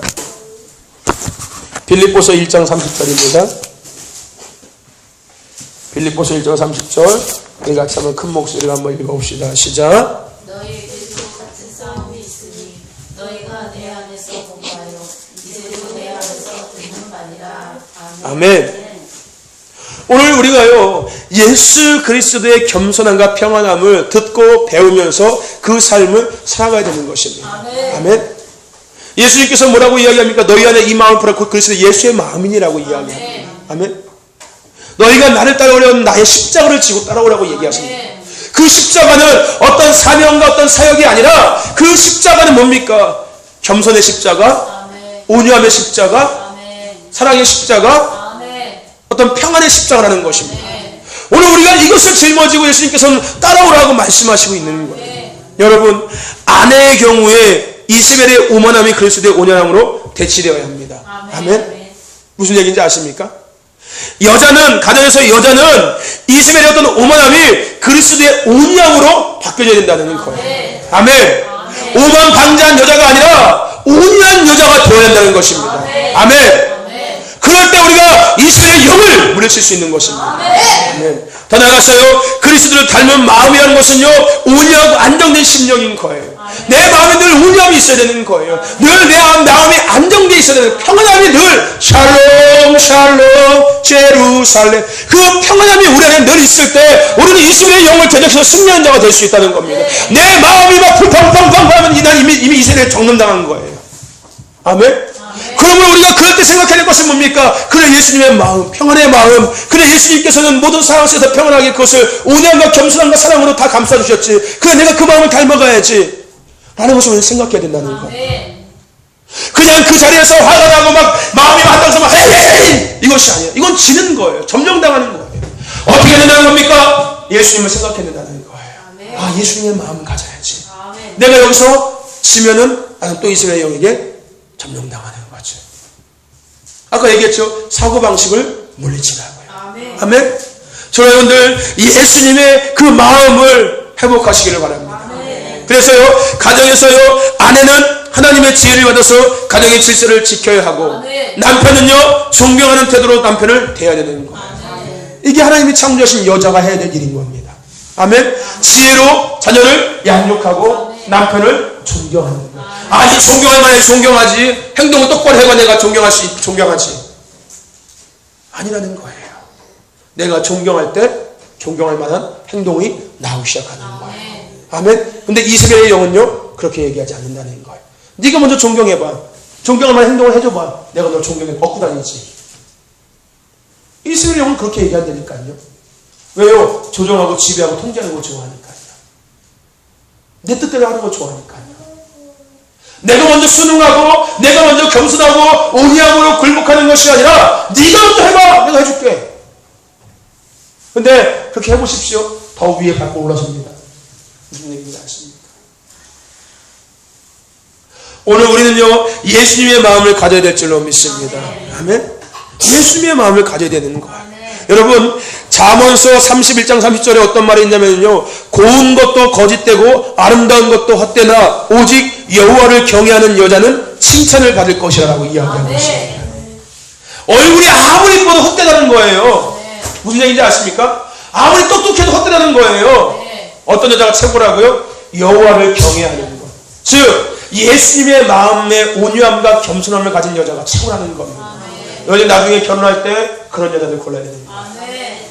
Speaker 1: 빌립보서 1장 30절입니다. 빌립보서 1장 30절 우리 같이 한번 큰 목소리로 한번 읽어봅시다. 시작.
Speaker 2: 너희에게도 같은 싸움이 있으니 너희가 내 안에서 공부하여 이제도 내 안에서 듣는 바니라. 아멘.
Speaker 1: 아멘. 오늘 우리가요 예수 그리스도의 겸손함과 평안함을 듣고 배우면서 그 삶을 살아가야 되는 것입니다. 아멘. 아멘. 예수님께서 뭐라고 이야기합니까? 너희 안에 이 마음을 풀어 곧 그리스도 예수의 마음이니라고 이야기합니다. 아멘. 너희가 나를 따라오려면 나의 십자가를 지고 따라오라고 얘기하십니다. 그 그 십자가는 어떤 사명과 어떤 사역이 아니라 그 십자가는 뭡니까? 겸손의 십자가,
Speaker 2: 아멘.
Speaker 1: 온유함의 십자가,
Speaker 2: 아멘.
Speaker 1: 사랑의 십자가,
Speaker 2: 아멘.
Speaker 1: 어떤 평안의 십자가라는 것입니다.
Speaker 2: 아멘.
Speaker 1: 오늘 우리가 이것을 짊어지고 예수님께서는 따라오라고 말씀하시고 있는 거예요.
Speaker 2: 아멘.
Speaker 1: 여러분, 아내의 경우에 이세벨의 오만함이 그리스도의 온유함으로 대치되어야 합니다.
Speaker 2: 아멘.
Speaker 1: 아멘. 무슨 얘기인지 아십니까? 여자는, 가정에서 여자는 이세벨의 어떤 오만함이 그리스도의 온유함으로 바뀌어야 된다는 거예요. 아멘. 오만 방자한 여자가 아니라 온유한 여자가 되어야 한다는 것입니다. 아멘. 그럴 때 우리가 이스라엘의 영을 물리칠 수 있는 것입니다. 아멘. 더 나아가서요, 그리스도를 닮은 마음이라는 것은요, 온유하고 안정된 심령인 거예요. 내 마음에 늘 온유함이 있어야 되는 거예요. 늘 내 마음이 안정되어 있어야 되는 거예요. 평안함이 늘 샬롬 샬롬 제루살렘, 그 평안함이 우리 안에 늘 있을 때 우리는 이스라엘의 영을 대적해서 승리하는 자가 될 수 있다는 겁니다. 내 마음이 막 팡팡팡팡 하면 난 이미 이스라엘에 정론당한 거예요. 아멘. 그러면 우리가 그럴 때 생각해야 될 것은 뭡니까? 그래, 예수님의 마음, 평안의 마음. 그래, 예수님께서는 모든 상황 속에서 평안하게 그것을 온유함과 겸손함과 사랑으로 다 감싸주셨지. 그래, 내가 그 마음을 닮아가야지 라는 것을 우리는 생각해야 된다는 거예요. 그냥 그 자리에서 화가 나고 막 마음이 맞다고 막 헤이 이것이 아니에요. 이건 지는 거예요. 점령당하는 거예요. 어떻게 해야 된다는 겁니까? 예수님을 생각해야 된다는 거예요. 아, 예수님의 마음을 가져야지. 내가 여기서 지면은 나는 또 이스라엘 영에게 점령당하는 거죠. 아까 얘기했죠. 사고방식을 물리치라고요. 아멘. 저 여러분들 예수님의 그 마음을 회복하시기를 바랍니다. 그래서요, 가정에서요, 아내는 하나님의 지혜를 받아서 가정의 질서를 지켜야 하고, 남편은요, 존경하는 태도로 남편을 대해야 되는 거예요. 이게 하나님이 창조하신 여자가 해야 될 일인 겁니다. 아멘. 지혜로 자녀를 양육하고 남편을 존경하는 거예요. 아니, 존경할 만해 존경하지. 행동을 똑바로 해봐 내가 존경하지. 아니라는 거예요. 내가 존경할 때 존경할 만한 행동이 나오기 시작하는 거예요. 아멘. 근데 이세벨의 영은요, 그렇게 얘기하지 않는다는 거예요. 네가 먼저 존경해봐. 존경할 만한 행동을 해줘봐. 내가 널 존경해. 얻고 다니지. 이세벨의 영은 그렇게 얘기한다니까요. 왜요? 조종하고 지배하고 통제하는 걸 좋아하니까요. 내 뜻대로 하는 걸 좋아하니까요. 내가 먼저 순응하고 내가 먼저 겸손하고 온유함으로 굴복하는 것이 아니라 네가 먼저 해봐. 내가 해줄게. 근데 그렇게 해보십시오. 더 위에 밟고 올라섭니다. 무슨 얘기인지 아십니까? 오늘 우리는요, 예수님의 마음을 가져야 될 줄로 믿습니다. 아멘. 예수님의 마음을 가져야 되는 거예요. 여러분, 잠언서 31장 30절에 어떤 말이 있냐면요, 고운 것도 거짓되고 아름다운 것도 헛되나 오직 여호와를 경외하는 여자는 칭찬을 받을 것이라고 이야기하고 있습니다. 얼굴이 아무리 이뻐도 헛되다는 거예요. 무슨 얘기인지 아십니까? 아무리 똑똑해도 헛되다는 거예요. 어떤 여자가 최고라고요? 여호와를 경외하는 것. 즉 예수님의 마음의 온유함과 겸손함을 가진 여자가 최고라는 겁니다. 여러분 나중에 결혼할 때 그런 여자들 골라야 되는 거예요.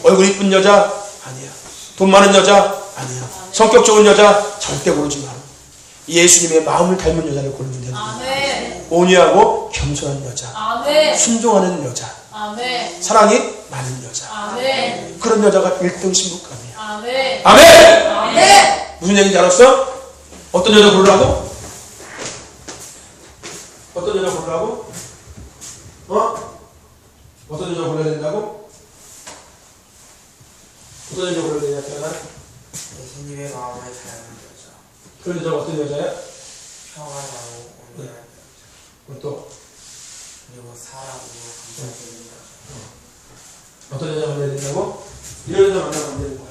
Speaker 1: 얼굴 이쁜 여자 아니야. 돈 많은 여자 아니야. 성격 좋은 여자 절대 고르지 마라. 예수님의 마음을 닮은 여자를 고르면 되는 거예요. 온유하고 겸손한 여자, 순종하는 여자, 사랑이 많은 여자. 그런 여자가 1등 신부감이야. 아멘. 무슨 얘기인지 알았어? 어떤 여자 고르라고? 어떤 여자 고르라고? 어떤 여자 골라야 된다고? 어떤 여자 골라야 되냐, 태어나?
Speaker 3: 예수님의 마음을 닮은 여자.
Speaker 1: 그런 여자가 어떤 여자야?
Speaker 3: 평안하고 온유한 여자.
Speaker 1: 또?
Speaker 3: 그리고 사랑으로 감사드리는 여자.
Speaker 1: 어떤 여자 만나야 된다고? 이런 여자 만나면 안 되는 거야.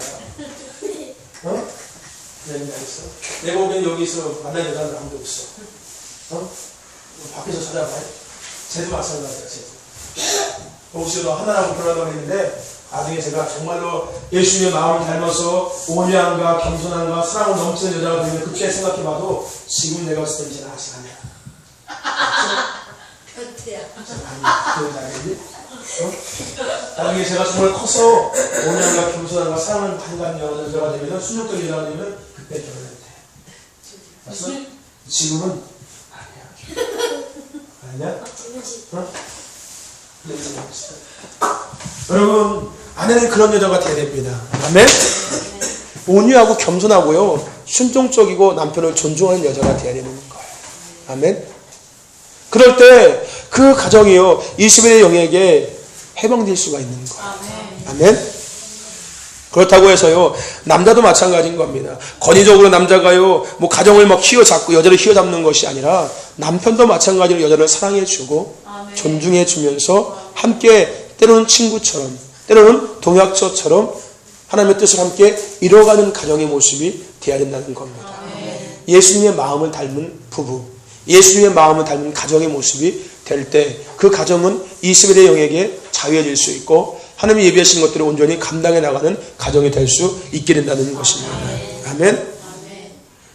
Speaker 1: 내가 있어. 내가 보기엔 여기서 만날 여자는 아무도 없어. 밖에서 찾아봐요. 쟤도 마찬가지야, 쟤도. 혹시 너 하나라고 결혼한다고 했는데 나중에 제가 정말로 예수님의 마음을 닮아서 온유함과 겸손함과 사랑을 넘치는 여자가 되면 그때 생각해봐도 지금 내가 봤을 때 이제는 아직 아니야.
Speaker 2: 변태야.
Speaker 1: 아니, 나중에 제가 정말 커서 온유함과 겸손함과 사랑을 받는 여자가 되면 순종적인 여자가 되면 그때 결혼해도 돼. 맞어? 지금은 아니야. 아니야? 여러분, 아내는 그런 여자가 돼야 됩니다. 아멘? 온유하고 겸손하고요. 순종적이고 남편을 존중하는 여자가 되어야 되는 거예요. 아멘. 그럴 때 그 가정이요. 이스벨의 영에게 해방될 수가 있는 거예요. 아멘. 그렇다고 해서요. 남자도 마찬가지인 겁니다. 권위적으로 남자가요. 뭐 가정을 막 휘어잡고 여자를 휘어잡는 것이 아니라 남편도 마찬가지로 여자를 사랑해주고 존중해주면서 함께 때로는 친구처럼 때로는 동역자처럼 하나님의 뜻을 함께 이뤄가는 가정의 모습이 되어야 된다는 겁니다. 예수님의 마음을 닮은 부부, 예수님의 마음을 닮은 가정의 모습이 될 때 그 가정은 이스벨의 영에게 자유해질 수 있고 하나님이 예비하신 것들을 온전히 감당해 나가는 가정이 될 수 있게 된다는 것입니다. 아멘.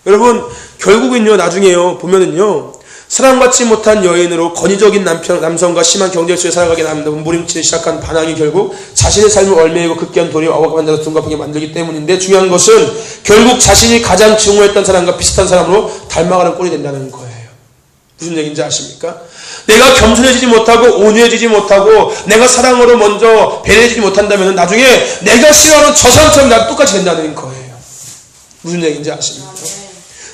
Speaker 1: 여러분 결국은요 나중에요 보면은요 사랑받지 못한 여인으로 권위적인 남성과 심한 경쟁 속에 살아가게 합니다. 무림치기 시작한 반항이 결국 자신의 삶을 얼매이고 극기한 도리와 억압한 자로 둔갑하게 만들기 때문인데 중요한 것은 결국 자신이 가장 증오했던 사람과 비슷한 사람으로 닮아가는 꼴이 된다는 거예요. 무슨 얘기인지 아십니까? 내가 겸손해지지 못하고 온유해지지 못하고 내가 사랑으로 먼저 배려해지지 못한다면 나중에 내가 싫어하는 저 사람처럼 나도 똑같이 된다는 거예요. 무슨 얘기인지 아십니까?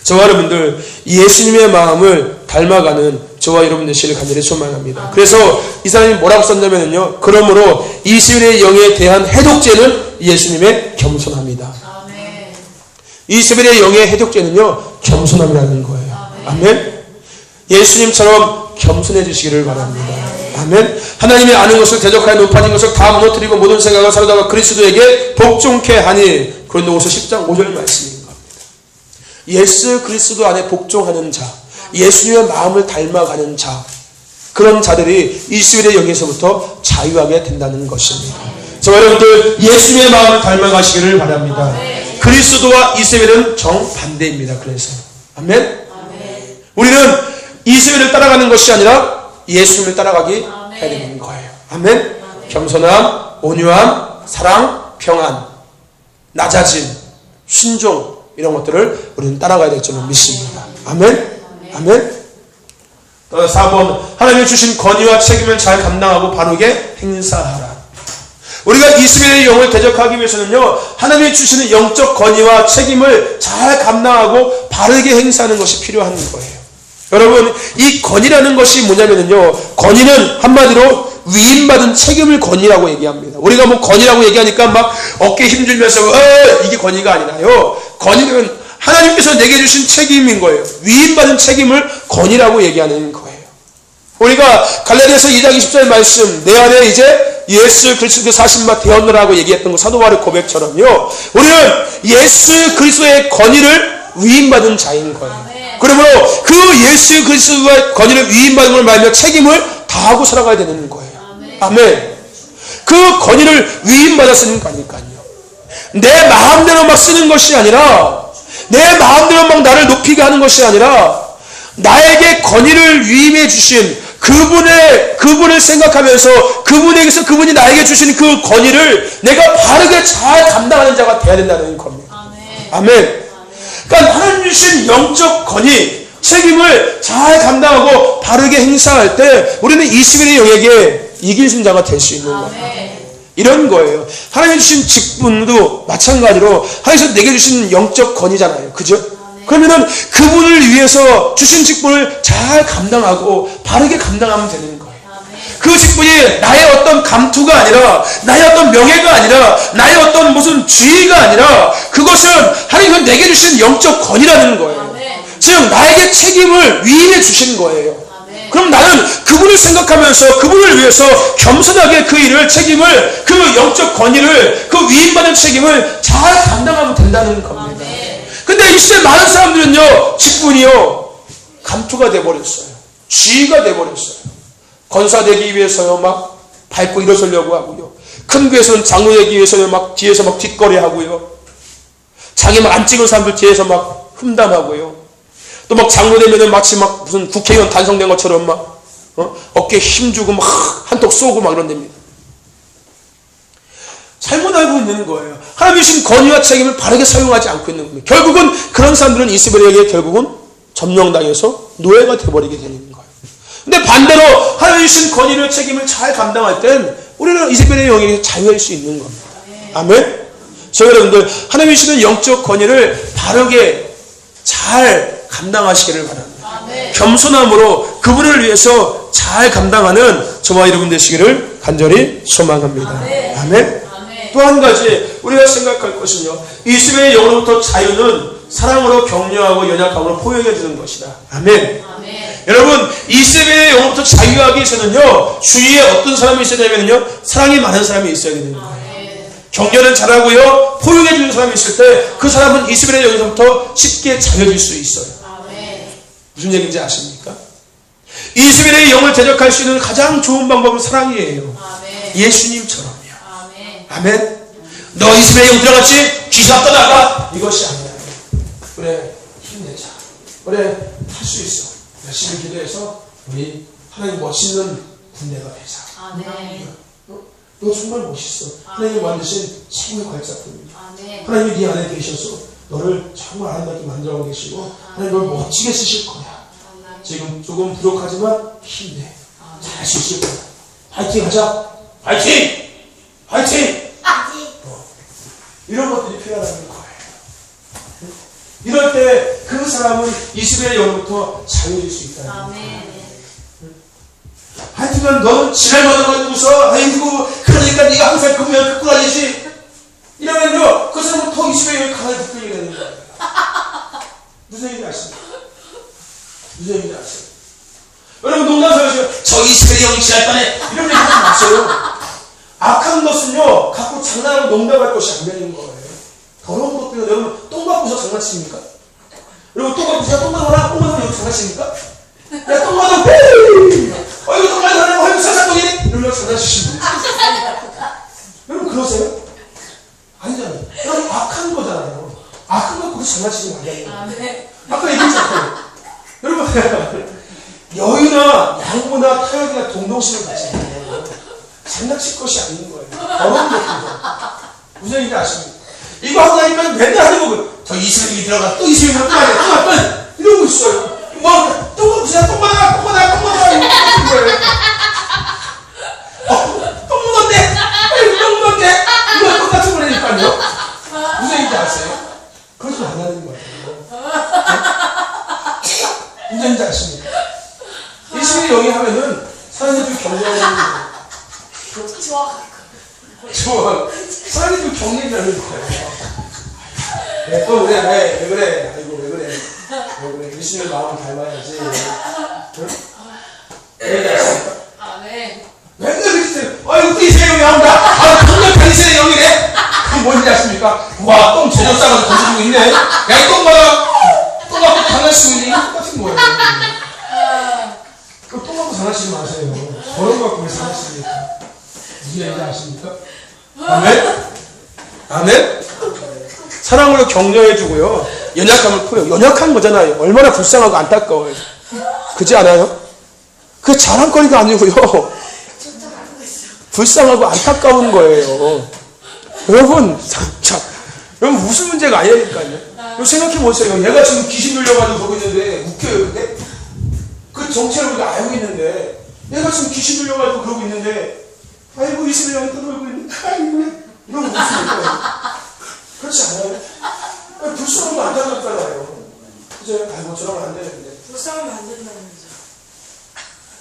Speaker 1: 저와 여러분들 예수님의 마음을 닮아가는 저와 여러분 되시기를 간절히 소망합니다. 그래서 이 사람이 뭐라고 썼냐면요. 그러므로 이스벨의 영에 대한 해독제는 예수님의 겸손함이다. 이스벨의 영의 해독제는요. 겸손함이라는 거예요. 아멘. 예수님처럼 겸손해지시기를 바랍니다. 아멘. 하나님이 아는 것을 대적하여 높아진 것을 다 무너뜨리고 모든 생각을 사로잡아 그리스도에게 복종케 하니 고린도후서 10장 5절 말씀인 겁니다. 예수 그리스도 안에 복종하는 자, 예수님의 마음을 닮아가는 자, 그런 자들이 이스벨의 영에서부터 자유하게 된다는 것입니다. 저와 여러분들 예수님의 마음을 닮아가시기를 바랍니다. 그리스도와 이스벨은 정반대입니다. 그래서 아멘. 우리는 이스벨을 따라가는 것이 아니라 예수님을 따라가기 해야 되는 거예요. 아멘. 겸손함, 온유함, 사랑, 평안, 낮아짐, 순종 이런 것들을 우리는 따라가야 될 줄로 믿습니다. 아멘. 아멘. 4번 하나님이 주신 권위와 책임을 잘 감당하고 바르게 행사하라. 우리가 이스벨의 영을 대적하기 위해서는요. 하나님이 주시는 영적 권위와 책임을 잘 감당하고 바르게 행사하는 것이 필요한 거예요. 여러분 이 권위라는 것이 뭐냐면요. 권위는 한마디로 위임받은 책임을 권위라고 얘기합니다. 우리가 뭐 권위라고 얘기하니까 막 어깨 힘들면서 이게 권위가 아니라요. 권위는 하나님께서 내게 주신 책임인 거예요. 위임받은 책임을 권위라고 얘기하는 거예요. 우리가 갈라디아서 2장 20절 말씀 내 안에 이제 예수 그리스도 사신바 되었노라고 얘기했던 그 사도 바울의 고백처럼요. 우리는 예수 그리스도의 권위를 위임받은 자인 거예요. 그러므로 그 예수 그리스도의 권위를 위임받은 걸 말하며 책임을 다하고 살아가야 되는 거예요. 아멘. 그 권위를 위임받았으니까 아니까요. 내 마음대로 막 쓰는 것이 아니라 내 마음대로 막 나를 높이게 하는 것이 아니라 나에게 권위를 위임해 주신 그분을 생각하면서 그분에게서 그분이 나에게 주신 그 권위를 내가 바르게 잘 감당하는 자가 되어야 된다는 겁니다. 아멘. 그러니까 하나님 주신 영적 권위, 책임을 잘 감당하고 바르게 행사할 때 우리는 이스벨의 영에게 이기는 자가 될 수 있는 거예요. 이런 거예요. 하나님 주신 직분도 마찬가지로 하나님께서 내게 주신 영적 권위잖아요. 그죠? 그러면은 그분을 위해서 주신 직분을 잘 감당하고 바르게 감당하면 되는 거예요. 그 직분이 나의 어떤 감투가 아니라 나의 어떤 명예가 아니라 나의 어떤 무슨 지위가 아니라 그것은 하나님께서 내게 주신 영적 권위라는 거예요. 즉 나에게 책임을 위임해 주신 거예요. 그럼 나는 그분을 생각하면서 그분을 위해서 겸손하게 그 일을 책임을 그 영적 권위를 그 위임받은 책임을 잘 감당하면 된다는 겁니다. 근데 이 시대 많은 사람들은요 직분이요 감투가 돼버렸어요. 지위가 돼버렸어요. 권사 되기 위해서요 막 밟고 일어서려고 하고요. 큰 교회에서는 장로 되기 위해서요 막 뒤에서 막 뒷거리 하고요. 자기 막 안 찍은 사람들 뒤에서 막 흠담하고요. 또 막 장로 되면은 마치 막 무슨 국회의원 단성된 것처럼 막 어깨에 힘주고 막 한턱 쏘고 막 이런답니다. 잘못 알고 있는 거예요. 하나님이 주신 권위와 책임을 바르게 사용하지 않고 있는 겁니다. 결국은 그런 사람들은 이스벨에게 결국은 점령당해서 노예가 되어버리게 되는 거예요. 근데 반대로 하나님이 주신 권위를 책임을 잘 감당할 땐 우리는 이스벨의 영에게 자유할 수 있는 겁니다. 아멘. 저희 여러분들 하나님이 주시는 영적 권위를 바르게 잘 감당하시기를 바랍니다.
Speaker 2: 아멘.
Speaker 1: 겸손함으로 그분을 위해서 잘 감당하는 저와 여러분 되시기를 간절히 소망합니다.
Speaker 2: 아멘.
Speaker 1: 아멘.
Speaker 2: 아멘.
Speaker 1: 또 한 가지 우리가 생각할 것은요, 이스라엘의 영으로부터 자유는 사랑으로 격려하고 연약함으로 포용해 주는 것이다. 아멘.
Speaker 2: 아멘.
Speaker 1: 여러분, 이스라엘의 영으로부터 자유하기 위해서는요, 주위에 어떤 사람이 있어야 되면요, 사랑이 많은 사람이 있어야 되는 거예요.
Speaker 2: 아멘.
Speaker 1: 격려는 잘하고요, 포용해 주는 사람이 있을 때 그 사람은 이스라엘의 영으로부터 쉽게 자유해질 수 있어요.
Speaker 2: 아멘.
Speaker 1: 무슨 얘기인지 아십니까? 이스라엘의 영을 대적할 수 있는 가장 좋은 방법은 사랑이에요.
Speaker 2: 아멘.
Speaker 1: 예수님처럼요.
Speaker 2: 아멘.
Speaker 1: 아멘. 너 이스라엘 영 들어갔지? 귀신 떠나가? 이것이 아니야. 그래, 힘내자. 그래, 할 수 있어. 열심히 기도해서 우리 하나님 멋있는 군대가 되자.
Speaker 2: 아멘.
Speaker 1: 너 정말 멋있어. 하나님이 만드신 최고의 과학작품입니다.
Speaker 2: 아멘.
Speaker 1: 하나님이 네 안에 계셔서 너를 정말 아름답게 만들어 계시고 하나님 널 멋지게 쓰실 거야. 지금 조금 부족하지만 힘내. 잘할 수 있을 거야. 파이팅 하자. 파이팅! 파이팅! 이런 것들이 필요하다는 거예요. 이럴 때 그 사람은 이스라엘의 영으로부터 자유해질 수 있다는 거예요.
Speaker 2: 아멘.
Speaker 1: 하여튼간 너는 지랄만 가지고서 아이고 그러니까 네가 항상 그 모양 갖고 다니지 이러면요 그 사람은 더 이스라엘 영이 강하게 붙들게 되는 거예요. 무슨 얘기인지 아십니까? 무슨 얘기인지 아세요? 여러분 농담삼아서 저 이스라엘 영이 지랄단에 이런 얘기 하지 마세요. 악한 것은요 갖고 장난하고 농담할 것이 아니라는 거예요. 더러운 것들은 여러분 똥 갖고서 장난칩니까? 여러분 똥 갖고 제가 똥 가거나 똥 가거나 여기 장난칩니까? 야 똥 가도 이거 똥 가도 아이고 사사똥이네 이러면 장난치시는 분이 여러분 그러세요? 아니잖아요. 여러분 악한 거잖아요. 악한 거 그렇게 장난치는 거 아니에요.
Speaker 2: 아멘.
Speaker 1: 아까 얘기했잖아요. 여러분 여유나 양보나 타협이나 동동심을 가지면 장난칠 것이 아닌 거예요. 더러운 것들이죠. 무슨 얘기인지 아십니까? 이거 하고 나니까 맨날 하는 거고 저 이스라엘이 들어가 또 이스라엘이 들어가 또 이러고 있어요. 뭐 똥 그냥 똥 받아 이러고 있는 거예요. 똥 묻었네 똥 묻었네 이거 똑같은 거라니까요. 무슨 얘기인지 아세요? 그러지 말라는 거예요. 무슨 얘기인지 아십니까? 이스라엘 영이 하면은 사람들이 격려하는 거예요. 좋아. 사람들이 격려하는 거예요. 네, 또 그래, 왜 그래? 아이고, 왜 그래? 예수님의 마음을 닮아야지. 응? 왜 그랬습니까?
Speaker 2: 아멘.
Speaker 1: 맨날 그랬어요. 아이고, 또 이스라엘 영이 나온다. 강력한 이스라엘 영이네. 그게 뭔지 아십니까? 와, 똥 제대로 싸가지고 던져주고 있네. 야, 이 똥 봐라. 똥 갖고 장난치고 있니? 똑같은 거예요. 똥 갖고 장난치지 마세요. 저런 거 갖고 왜 장난치니까. 무슨 얘기인지 아십니까? 아멘? 아멘? 사랑으로 격려해주고요. 연약함을 풀어요. 연약한 거잖아요. 얼마나 불쌍하고 안타까워요. 그렇지 않아요? 그게 자랑거리가 아니고요. 불쌍하고 안타까운 거예요. 여러분, 자, 여러분 무슨 문제가 아니니까요. 여러분 생각해보세요. 얘가 지금 귀신 들려가지고 그러고 있는데 웃겨요. 근데? 그 정체를 우리가 알고 있는데 얘가 지금 귀신 들려가지고 그러고 있는데 아이고 이스라엘 영이 떠돌고 있는데 아이고 이러고 웃습니까? 그렇지 않아요? 불쌍하고 안타깝잖아요. 그죠? 아이고 저러면 안 되는데.
Speaker 2: 불쌍하면 안 된다는 거죠.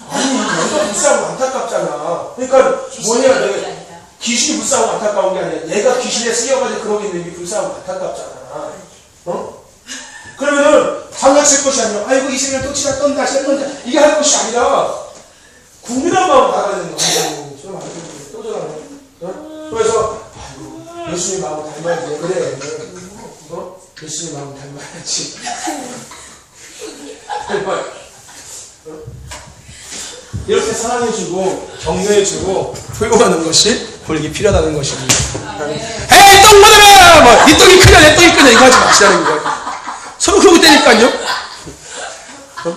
Speaker 1: 아니 얘가 불쌍하고 안타깝잖아. 그러니까 뭐 해야 돼? 귀신이 불쌍하고 안타까운 게 아니라 얘가 귀신에 쓰여가지고 그러고 있는 게 불쌍하고 안타깝잖아. 어? 그러면은 장난칠 것이 아니라 아이고 이스라엘 또 치다 떤다 이게 할 것이 아니라 국민한 마음으로 나가야 되는 거야. 저러면 안 되는데 또 저러네. 어? 그래서 아이고 예수님 마음을 닮아야지. 그래. 어? 예수님 마음을 닮아야지. 어? 이렇게 사랑해주고 격려해주고 포용하는 것이 우리에게 필요하다는 것입니다. 에이 똥 받아라! 뭐, 네 똥이 크냐 내 똥이 크냐 이거 하지 마시라는 거예요. 서로 그러고 있다니까요. 어?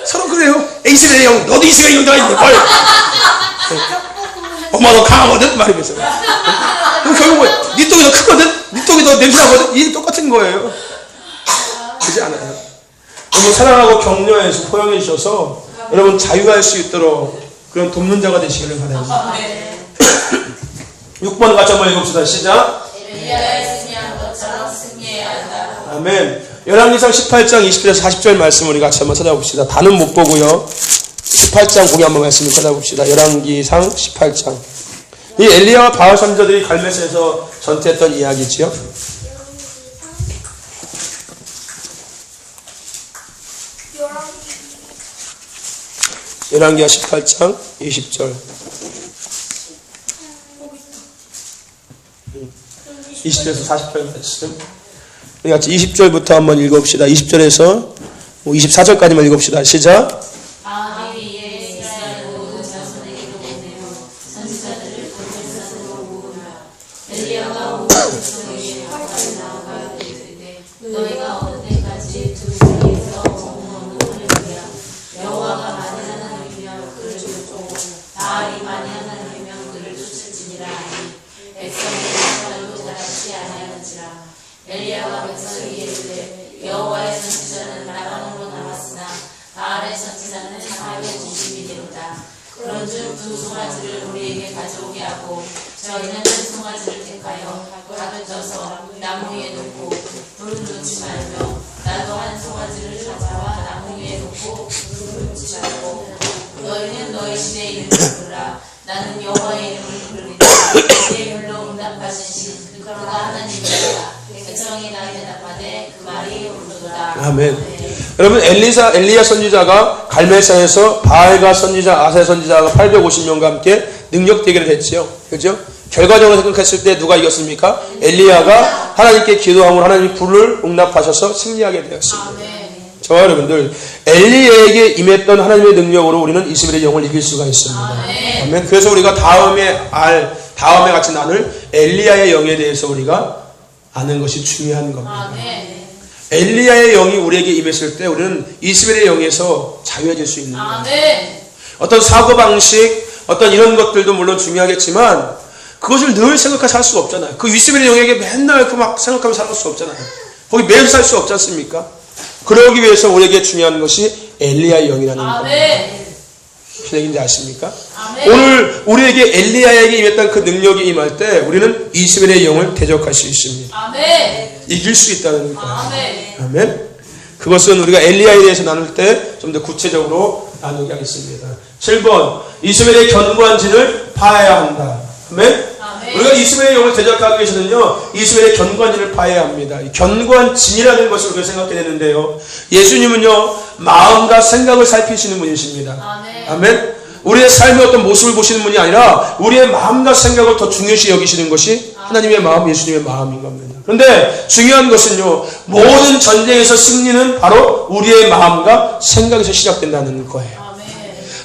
Speaker 1: 서로 그래요. 이스라엘 형 너도 이스라엘 형 들어있는데 뭘 엄마 너 강하거든? 말이면서 그럼 결국 뭐야? 네 똥이 더 크거든? 네 똥이 더 냄새나거든? 이게 똑같은 거예요. 그렇지 않아요? 여러분 사랑하고 격려해서 포용해 주셔서 여러분 자유할 수 있도록 그런 돕는 자가 되시기를 바랍니다. 6번 같이 한번 읽읍시다. 시작.
Speaker 2: 엘리야의 승리한 것처럼 승리해야 한다.
Speaker 1: 아멘. 열왕기상 18장 20절에서 40절 말씀 우리 같이 한번 찾아봅시다. 다는 못 보고요. 18장 거기 한번 말씀을 찾아봅시다. 열왕기상 18장. 이 엘리야와 바알 선지자들이 갈멜산에서 전투했던 이야기지요. 열왕기하 18장 20절. 20절에서 40절 말씀. 우리 같이 20절부터 한번 읽어봅시다. 20절에서 24절까지만 읽어봅시다. 시작.
Speaker 2: 아합이 이에 이스라엘 모든 자손에게로 보내어 선지자들을 갈멜산으로 모으며 엘리야가 온 백성에게 가까이 나아가 이르되 너희가 어느 때까지 두 사이에서 멍멍하느냐 여호와가 만일 하나님이면 그를 쫓고 바알이 만일 하나님이면 그를 쫓을지니라 하니 백성이 말도 잘하지 아니하는지라. 엘리야가 백성에게 이르되 여호와의 선지자는 라방으로 나왔으나 바알의 선지자는 사회 중심이 되었다. 그런즉 두 송아지를 우리에게 가져오게 하고 저희는 한 송아지를 택하여 가져져서 나무 위에 놓고 불을 놓지 말며 나도 한 송아지를 가져와 나무 위에 놓고 불을 놓지 말고 너희는 너희 신의 이름을 부르라. 나는 여호와의 이름을 부르리라. 내 율로 응답하신 신 그가 하나님이다. 백성이 나에 대답하되 그 말이 옳도다.
Speaker 1: 아멘. 여러분 엘리야 선지자가 갈멜산에서 바알과 선지자 아세 선지자가 850명과 함께 능력 대결을 했지요. 그죠? 결과적으로 생각했을 때 누가 이겼습니까? 엘리야가 하나님께 기도함으로 하나님이 불을 응답하셔서 승리하게 되었습니다. 저와 여러분들 엘리야에게 임했던 하나님의 능력으로 우리는 이스라엘의 영을 이길 수가 있습니다. 아멘. 그래서 우리가 다음에 같이 나눌 엘리야의 영에 대해서 우리가 아는 것이 중요한 겁니다. 엘리야의 영이 우리에게 임했을 때 우리는 이스라엘의 영에서 자유해질 수 있는 거예요. 어떤 사고방식, 어떤 이런 것들도 물론 중요하겠지만 그것을 늘 생각하며 살 수가 없잖아요. 그 이스라엘의 영에게 맨날 그 막 생각하며 살 수 없잖아요. 거기 매일 살 수 없지 않습니까? 그러기 위해서 우리에게 중요한 것이 엘리야의 영이라는 겁니다. 무슨 얘기인지 아십니까? 오늘 우리에게 엘리야에게 임했던 그 능력이 임할 때 우리는 이스라엘의 영을 대적할 수 있습니다. 이길 수 있다는 거예요. 아멘. 그것은 우리가 엘리야에 대해서 나눌 때 좀 더 구체적으로 나누게 하겠습니다. 7번 이스라엘의 견고한 진을 파해야 한다. 아멘. 우리가 이스라엘의 영을 대적하기 위해서는요 이스라엘의 견고한 진을 파해야 합니다. 이 견고한 진이라는 것을 우리가 생각해야 되는데요, 예수님은요 마음과 생각을 살피시는 분이십니다. 아멘. 우리의 삶의 어떤 모습을 보시는 분이 아니라 우리의 마음과 생각을 더 중요시 여기시는 것이 하나님의 마음, 예수님의 마음인 겁니다. 그런데 중요한 것은요, 모든 전쟁에서 승리는 바로 우리의 마음과 생각에서 시작된다는 거예요.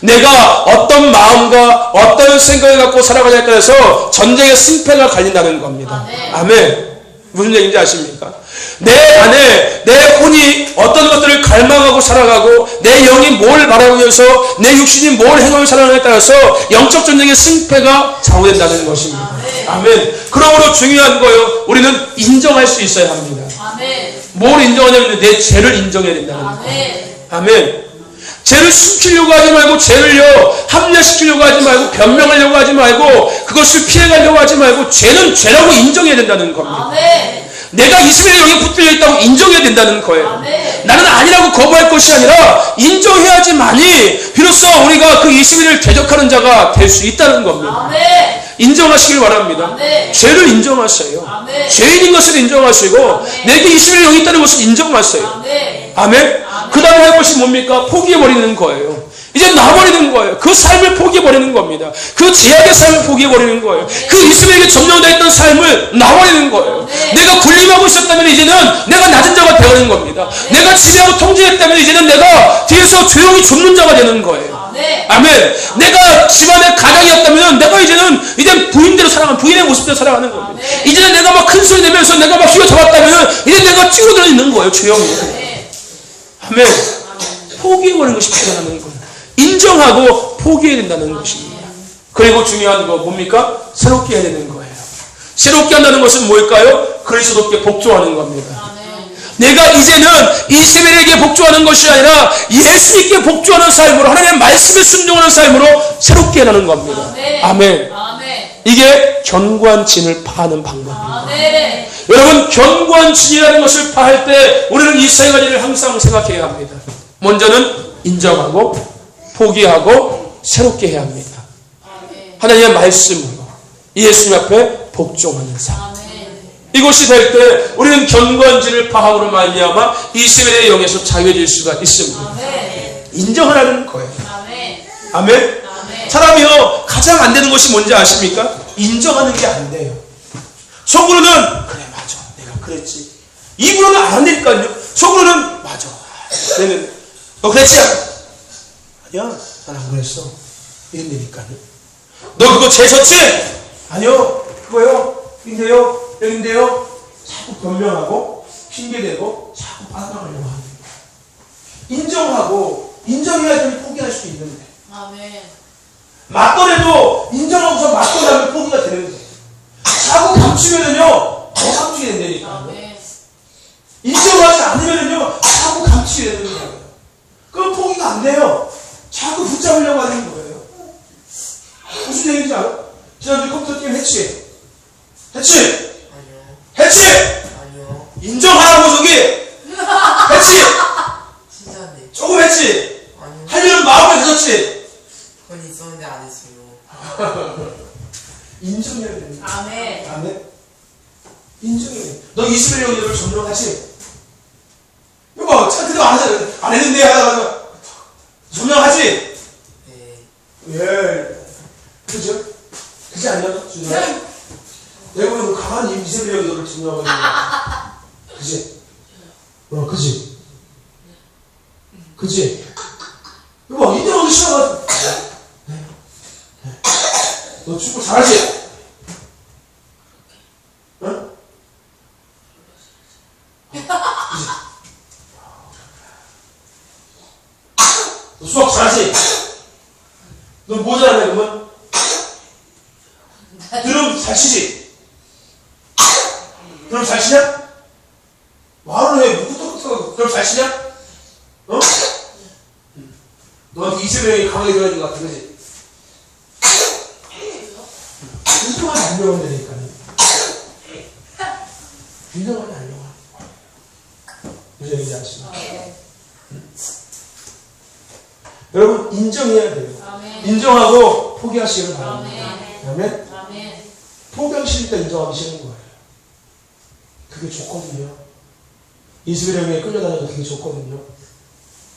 Speaker 1: 내가 어떤 마음과 어떤 생각을 갖고 살아가냐에 따라서 전쟁의 승패가 갈린다는 겁니다. 아멘. 무슨 얘기인지 아십니까? 내 안에 내 혼이 어떤 것들을 갈망하고 살아가고 내 영이 뭘 바라보면서 내 육신이 뭘 행하며 살아가냐에 따라서 영적 전쟁의 승패가 좌우된다는 것입니다. 아멘. 그러므로 중요한 거예요. 우리는 인정할 수 있어야 합니다. 뭘 인정하냐면 내 죄를 인정해야 된다는 거예요. 아멘. 죄를 숨기려고 하지 말고, 죄를요 합리화시키려고 하지 말고, 변명하려고 하지 말고, 그것을 피해가려고 하지 말고, 죄는 죄라고 인정해야 된다는 겁니다. 내가 이스라엘의 영에 붙들려 있다고 인정해야 된다는 거예요. 나는 아니라고 거부할 것이 아니라 인정해야지만이 비로소 우리가 그 이스라엘을 대적하는 자가 될 수 있다는 겁니다. 인정하시길 바랍니다. 죄를 인정하세요. 죄인인 것을 인정하시고 내게 이스라엘의 영이 있다는 것을 인정하세요. 아멘. 그 다음에 할 것이 뭡니까? 포기해버리는 거예요. 이제 놔버리는 거예요. 그 삶을 포기해버리는 겁니다. 그 제약의 삶을 포기해버리는 거예요. 그 이스라엘에게 점령되어 삶을 놔버리는 거예요. 내가 군림하고 있었다면 이제는 내가 낮은 자가 되는 겁니다. 내가 지배하고 통제했다면 이제는 내가 뒤에서 조용히 줍는 자가 되는 거예요. 아멘. 내가 집안의 가장이었다면 내가 이제 부인대로 살아가는, 부인의 모습대로 살아가는 겁니다. 이제는 내가 막 큰 소리 내면서 내가 막 휘어잡았다면 이제 내가 찌그러져 있는 거예요. 조용히. 아멘. 포기해버리는 것이 필요하다는 거예요. 인정하고 포기해야 된다는 것입니다. 그리고 중요한 거 뭡니까? 새롭게 해야 되는 거예요. 새롭게 한다는 것은 뭘까요? 그리스도께 복종하는 겁니다. 내가 이제는 이스라엘에게 복종하는 것이 아니라 예수님께 복종하는 삶으로, 하나님의 말씀에 순종하는 삶으로 새롭게 하는 겁니다. 아멘. 이게 견고한 진을 파하는 방법입니다.
Speaker 2: 아멘.
Speaker 1: 여러분, 견고한 진리라는 것을 파할 때 우리는 이 세 가지를 항상 생각해야 합니다. 먼저는 인정하고 포기하고 새롭게 해야 합니다.
Speaker 2: 아멘.
Speaker 1: 하나님의 말씀으로 예수님 앞에 복종하는 삶.
Speaker 2: 아멘.
Speaker 1: 이것이 될 때 우리는 견고한 진리를 파함으로 말미암아 이세벨의 영에서 자유해질 수가 있습니다.
Speaker 2: 아멘.
Speaker 1: 인정하라는 거예요.
Speaker 2: 아멘.
Speaker 1: 아멘.
Speaker 2: 아멘.
Speaker 1: 사람이요, 가장 안 되는 것이 뭔지 아십니까? 인정하는 게 안 돼요. 속으로는 그래 맞아 내가 그랬지. 입으로는 안 되니까요. 속으로는 맞아 내는 너 그랬지? 아니야 난 안 그랬어 이런다니까요. 너 그거 재섰지? 아니요 그거요 인데요 여긴데요. 자꾸 변명하고 핑계대고 자꾸 빠져나가려고 하는 거예요. 인정하고 인정해야지 포기할 수 있는데
Speaker 2: 아멘.
Speaker 1: 맞더라도 인정하고서 맞더라면 포기가 되는데 자꾸 감추면은요 더 감추게 된다니까요.
Speaker 2: 아멘.
Speaker 1: 인정하지 않으면은요 자꾸 감추게 되는 거예요. 그럼 포기가 안 돼요. 자꾸 붙잡으려고 하는 거예요. 무슨 얘기인지 알아? 지난주에 컴퓨터 게임 했지? 했지?
Speaker 3: 아니요.
Speaker 1: 했지?
Speaker 3: 아니요.
Speaker 1: 인정하라고 저기 했지?
Speaker 3: 진짜인데.
Speaker 1: 조금 했지?
Speaker 3: 아니요.
Speaker 1: 하려는 마음에 들었지?
Speaker 3: 그건 있었는데 안 했어요.
Speaker 1: 인정해야 됩니다.
Speaker 2: 아멘.
Speaker 1: 아멘. 인정해. 너 이스라엘 영역을 점령하지? 이거 참 그래도 안 했는데 하다가 점령하지?
Speaker 3: 네.
Speaker 1: 예. 그죠? 그지 않냐? 주님. 내가 보면 강한 이스라엘 영역을 점령하는 거야. 그지? 그지? 그지? 이거 인정하기 싫어가지고. 너 축구 잘하지? 응? 너 수학 잘하지? 너 뭐 잘하냐 그러면? 드럼 잘 치지? 드럼 잘 치냐? 말을 해. 묵뚝뚝뚝 드럼 잘 치냐? 어? 너한테 이세명이 강하게 들어가는 것 같아 그지? 인정하지 않으려고 한다니까요. 인정하지 않으려고 하는 거예요. 무슨 얘기인지 아시죠? 여러분 인정해야 돼요.
Speaker 2: 아멘.
Speaker 1: 인정하고 포기하시기를 바랍니다.
Speaker 2: 아멘.
Speaker 1: 아멘.
Speaker 2: 아멘.
Speaker 1: 포기하시니까 인정하기 싫은 거예요. 그게 좋거든요. 이스라엘에 끌려다녀도 그게 좋거든요.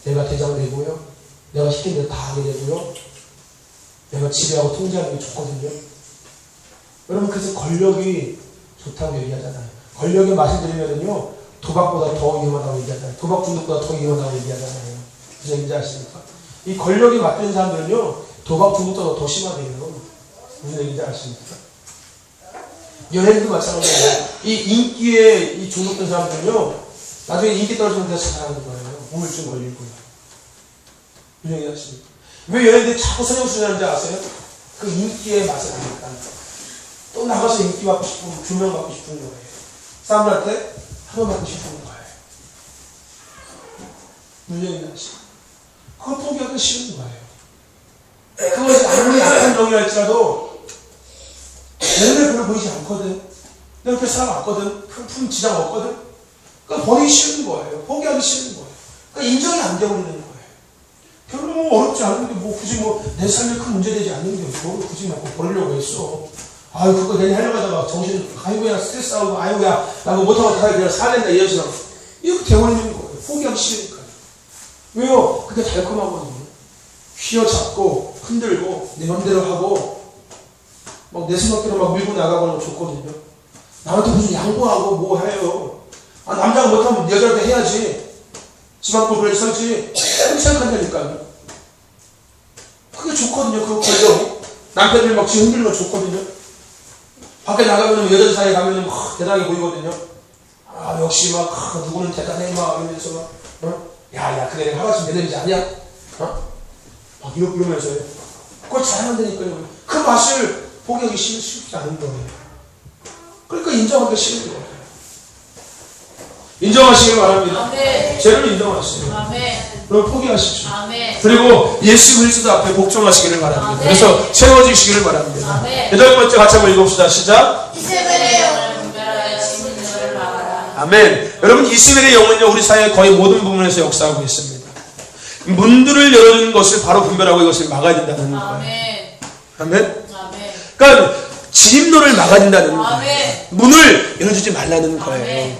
Speaker 1: 내가 대장 되고요. 내가 시킨 대로 다 하게 되고요. 내가 지배하고 통제하는 게 좋거든요. 여러분 그래서 권력이 좋다고 얘기하잖아요. 권력의 맛을 들으면요 도박보다 더 위험하다고 얘기하잖아요. 도박 중독보다 더 위험하다고 얘기하잖아요. 무슨 얘기인지 아십니까? 이 권력이 맡는 사람들은요 도박 중독보다 더 심하대요. 무슨 얘기인지 아십니까? 연예인도 마찬가지예요. 이 인기에 이 중독된 사람들은요 나중에 인기 떨어지면 데서 잘하는 거예요. 우울증 걸리고요. 무슨 얘기인지 아십니까? 왜 연예인들이 자꾸 선영수준하는지 아세요? 그 인기의 맛을 아니까. 또 나가서 인기 받고 싶고 조명 받고 싶은 거예요. 사람들한테 한번 받고 싶은 거예요. 무슨 얘기인지 아십니까? 그걸 포기하기 싫은 거예요. 그것이 아무리 약한 정이라 할지라도 내 눈에 별로 보이지 않거든. 내가 그렇게 살아왔거든. 큰 지장 없거든. 그러니까 버리기 싫은 거예요. 포기하기 싫은 거예요. 그러니까 인정이 안 되어버리는 거예요. 별로 뭐 어렵지 않은데 뭐 굳이 뭐 내 삶에 큰 문제되지 않는데 뭐 굳이 막 버리려고 했어. 아유 그거 괜히 하려고 하다가 정신 아이고야 스트레스하고 아이고야 나 그거 못하고 다 그냥 살겠다 이러시나 이렇게 되어버리는 거예요. 포기하기 싫으니까요. 왜요? 그게 달콤하거든요. 휘어잡고 흔들고 내 맘대로 하고 막 내 생각대로 막 밀고 나가고 좋거든요. 남한테 무슨 양보하고 뭐 해요. 아 남자가 못하면 여자한테 해야지. 집안 꼴 그래 살지. 그렇게 생각한다니까요. 그게 좋거든요. 그 권력이. 남편들 막 지금 흔들면 좋거든요. 밖에 나가면 여자들 사이에 가면 대단하게 보이거든요. 아 역시 막 누구는 대단해 막 이러면서 막 야야 그래 내가 하나씩 내내리지 않냐? 막 이러면서요. 그걸 잘한다니까요. 그 맛을 포기하기 쉽지 않은 거예요. 그러니까 인정하기 싫은 거예요. 인정하시길 바랍니다.
Speaker 2: 아멘.
Speaker 1: 죄를 인정하시고
Speaker 2: 아멘.
Speaker 1: 그럼 포기하십시오.
Speaker 2: 아멘.
Speaker 1: 그리고 예수 그리스도 앞에 복종하시기를 바랍니다.
Speaker 2: 아멘.
Speaker 1: 그래서 채워지시기를 바랍니다.
Speaker 2: 아멘.
Speaker 1: 8번째 같이 한번 읽읍시다. 시작.
Speaker 2: 이세벨의 영을 분별하여
Speaker 1: 아멘. 여러분, 이스라엘의 영은요, 우리 사회의 거의 모든 부분에서 역사하고 있습니다. 문들을 열어주는 것을 바로 분별하고 이것을 막아야 된다는 거예요.
Speaker 2: 아멘.
Speaker 1: 아멘.
Speaker 2: 아멘.
Speaker 1: 그러니까 진입로를 막아야 된다는 거예요.
Speaker 2: 아멘.
Speaker 1: 문을 열어주지 말라는 거예요.
Speaker 2: 아멘.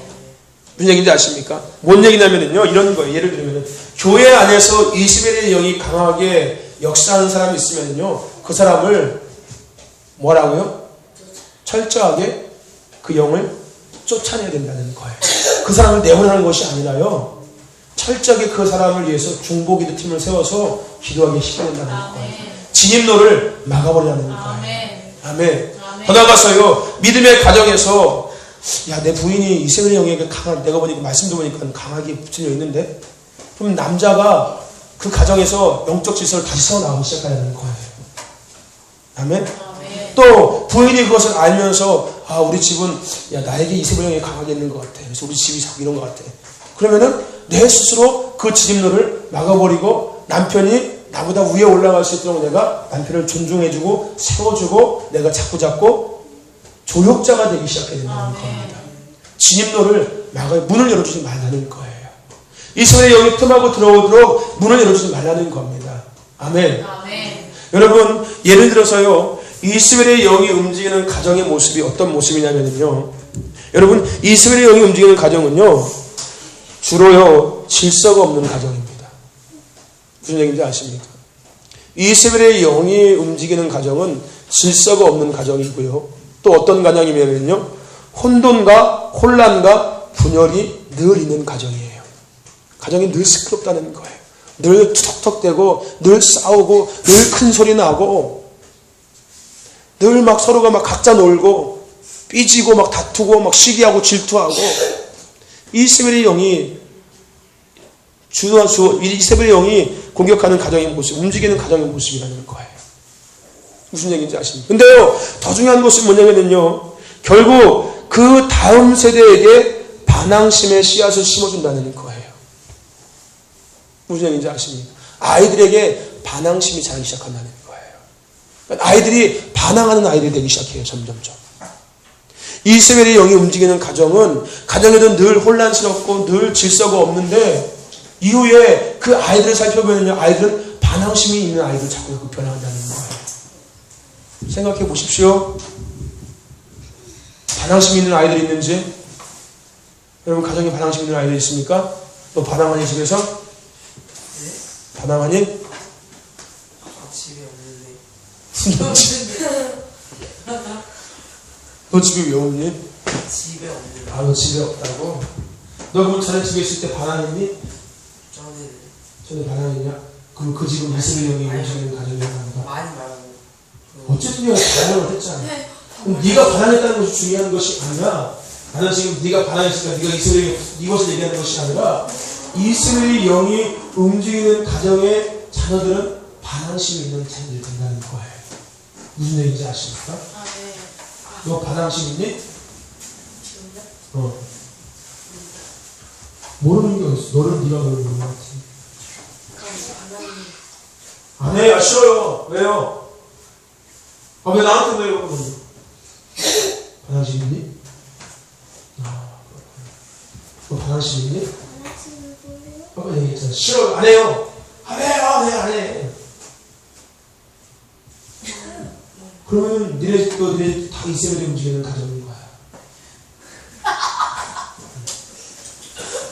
Speaker 1: 무슨 얘기인지 아십니까? 뭔 얘기냐면요, 이런 거예요. 예를 들면 교회 안에서 이스라엘의 영이 강하게 역사하는 사람이 있으면요, 그 사람을 뭐라고요? 철저하게 그 영을 쫓아내야 된다는 거예요. 그 사람을 내보내는 것이 아니라요, 철저하게 그 사람을 위해서 중보기도 팀을 세워서 기도하게 시켜야 된다는 거예요. 진입로를 막아버리라는 거예요.
Speaker 2: 아멘.
Speaker 1: 아멘. 더 나아가서요, 믿음의 가정에서 야, 내 부인이 이스라엘 영에게 강한, 내가 보니까 말씀도 보니까 강하게 붙여 있는데, 그럼 남자가 그 가정에서 영적 질서를 다시 세워나가기 시작하는 거예요. 아멘. 또 부인이 그것을 알면서 아, 우리 집은 야, 나에게 이스라엘 영이 강하게 있는 것 같아. 그래서 우리 집이 자꾸 이런 것 같아. 그러면은 내 스스로 그 진입로를 막아버리고 남편이 나보다 위에 올라갈 수 있도록 내가 남편을 존중해주고 세워주고 내가 자꾸 조력자가 되기 시작해야 된다는 겁니다. 진입로를 막아야, 문을 열어주지 말라는 거예요. 이스라엘의 영이 틈하고 들어오도록 문을 열어주지 말라는 겁니다. 아멘.
Speaker 2: 아멘.
Speaker 1: 여러분, 예를 들어서요, 이스라엘의 영이 움직이는 가정의 모습이 어떤 모습이냐면요, 여러분, 이스라엘의 영이 움직이는 가정은요, 주로요, 질서가 없는 가정입니다. 무슨 얘기인지 아십니까? 이스라엘의 영이 움직이는 가정은 질서가 없는 가정이고요, 또 어떤 가정이면요, 혼돈과 혼란과 분열이 늘 있는 가정이에요. 가정이 늘 시끄럽다는 거예요. 늘 투덕투덕대고, 늘 싸우고, 늘 큰 소리 나고, 늘 막 서로가 막 각자 놀고, 삐지고, 막 다투고, 막 시기하고, 질투하고, 이스라엘의 영이 이스라엘의 영이 공격하는 가정의 모습, 움직이는 가정의 모습이라는 거예요. 무슨 얘기인지 아십니까? 근데요, 더 중요한 것은 뭐냐면요, 결국 그 다음 세대에게 반항심의 씨앗을 심어준다는 거예요. 무슨 얘기인지 아십니까? 아이들에게 반항심이 자라기 시작한다는 거예요. 아이들이 반항하는 아이들이 되기 시작해요, 점점점. 이스라엘의 영이 움직이는 가정은 가정에도 늘 혼란스럽고 늘 질서가 없는데, 이후에 그 아이들을 살펴보면요, 아이들은 반항심이 있는 아이들 자꾸 변화한다는 거예요. 생각해 보십시오. 반항심이 있는 아이들이 있는지. 여러분, 가정에 반항심이 있는 아이들이 있습니까? 너 반항하니 집에서?
Speaker 3: 네?
Speaker 1: 반항하니?
Speaker 3: 집에 없는데.
Speaker 1: 너 집에 왜 없니?
Speaker 3: 집에 없는데.
Speaker 1: 아, 너 집에 없다고? 너 그럼 전에 집에 있을 때 반항했니? 전에 반항했냐? 그럼 그 집은 이스라엘 영이 움직이는 가정이라는 거.
Speaker 3: 많이 말고.
Speaker 1: 어쨌든 내가 반항을 했잖아. 그럼 네가 반항했다는 것이 중요한 것이 아니라, 나는 지금 네가 반항했으니까 네가 이스라엘 이것을 얘기하는 것이 아니라, 이스라엘 영이 움직이는 가정의 자녀들은 반항심이 있는 자녀들이 된다는 거예요. 무슨 얘기인지 아십니까? 너 반항심 있니? 모르는 게 어딨어? 너는 네가 모르는 것 같아. 안 해. 싫어요. 왜요? 아, 왜 나한테 왜요? 반항심 있니? 아, 그렇구나. 너 반항심 있니? 아까 얘기했잖아. 싫어요. 안 해요. 안 해요. 안 해. 그러면 니네 다 이스라엘에 움직이는 가정인 거야.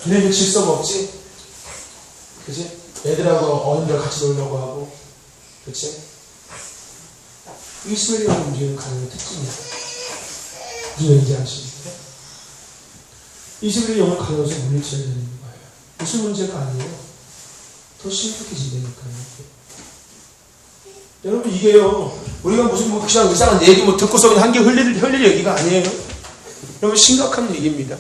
Speaker 1: 니네 질서가 없지? 그치? 애들하고 어른들 같이 놀려고 하고, 그치? 이스라엘에 움직이는 가정의 특징이야. 무슨 얘기인지 아십니까? 이스라엘의 영을 가져서 물리쳐야 되는 거예요. 무슨 문제가 아니에요. 더 심각해진다니까요. 여러분, 이게요, 우리가 무슨 뭐 그냥 이상한 얘기 뭐 듣고서 그냥 한 개 흘릴 얘기가 아니에요. 여러분, 심각한 얘기입니다.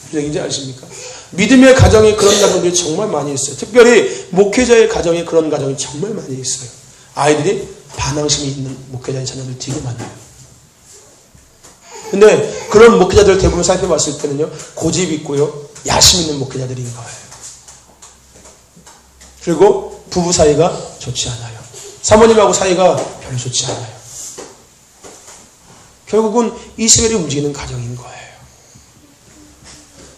Speaker 1: 무슨 얘기인지 아십니까? 믿음의 가정에 그런 가정들이 정말 많이 있어요. 특별히 목회자의 가정에 그런 가정이 정말 많이 있어요. 아이들이 반항심이 있는 목회자의 자녀들 되게 많아요. 근데 그런 목회자들 대부분 살펴봤을 때는요, 고집 있고요, 야심 있는 목회자들인 거예요. 그리고 부부 사이가 좋지 않아요. 사모님하고 사이가 별로 좋지 않아요. 결국은 이스라엘이 움직이는 가정인 거예요.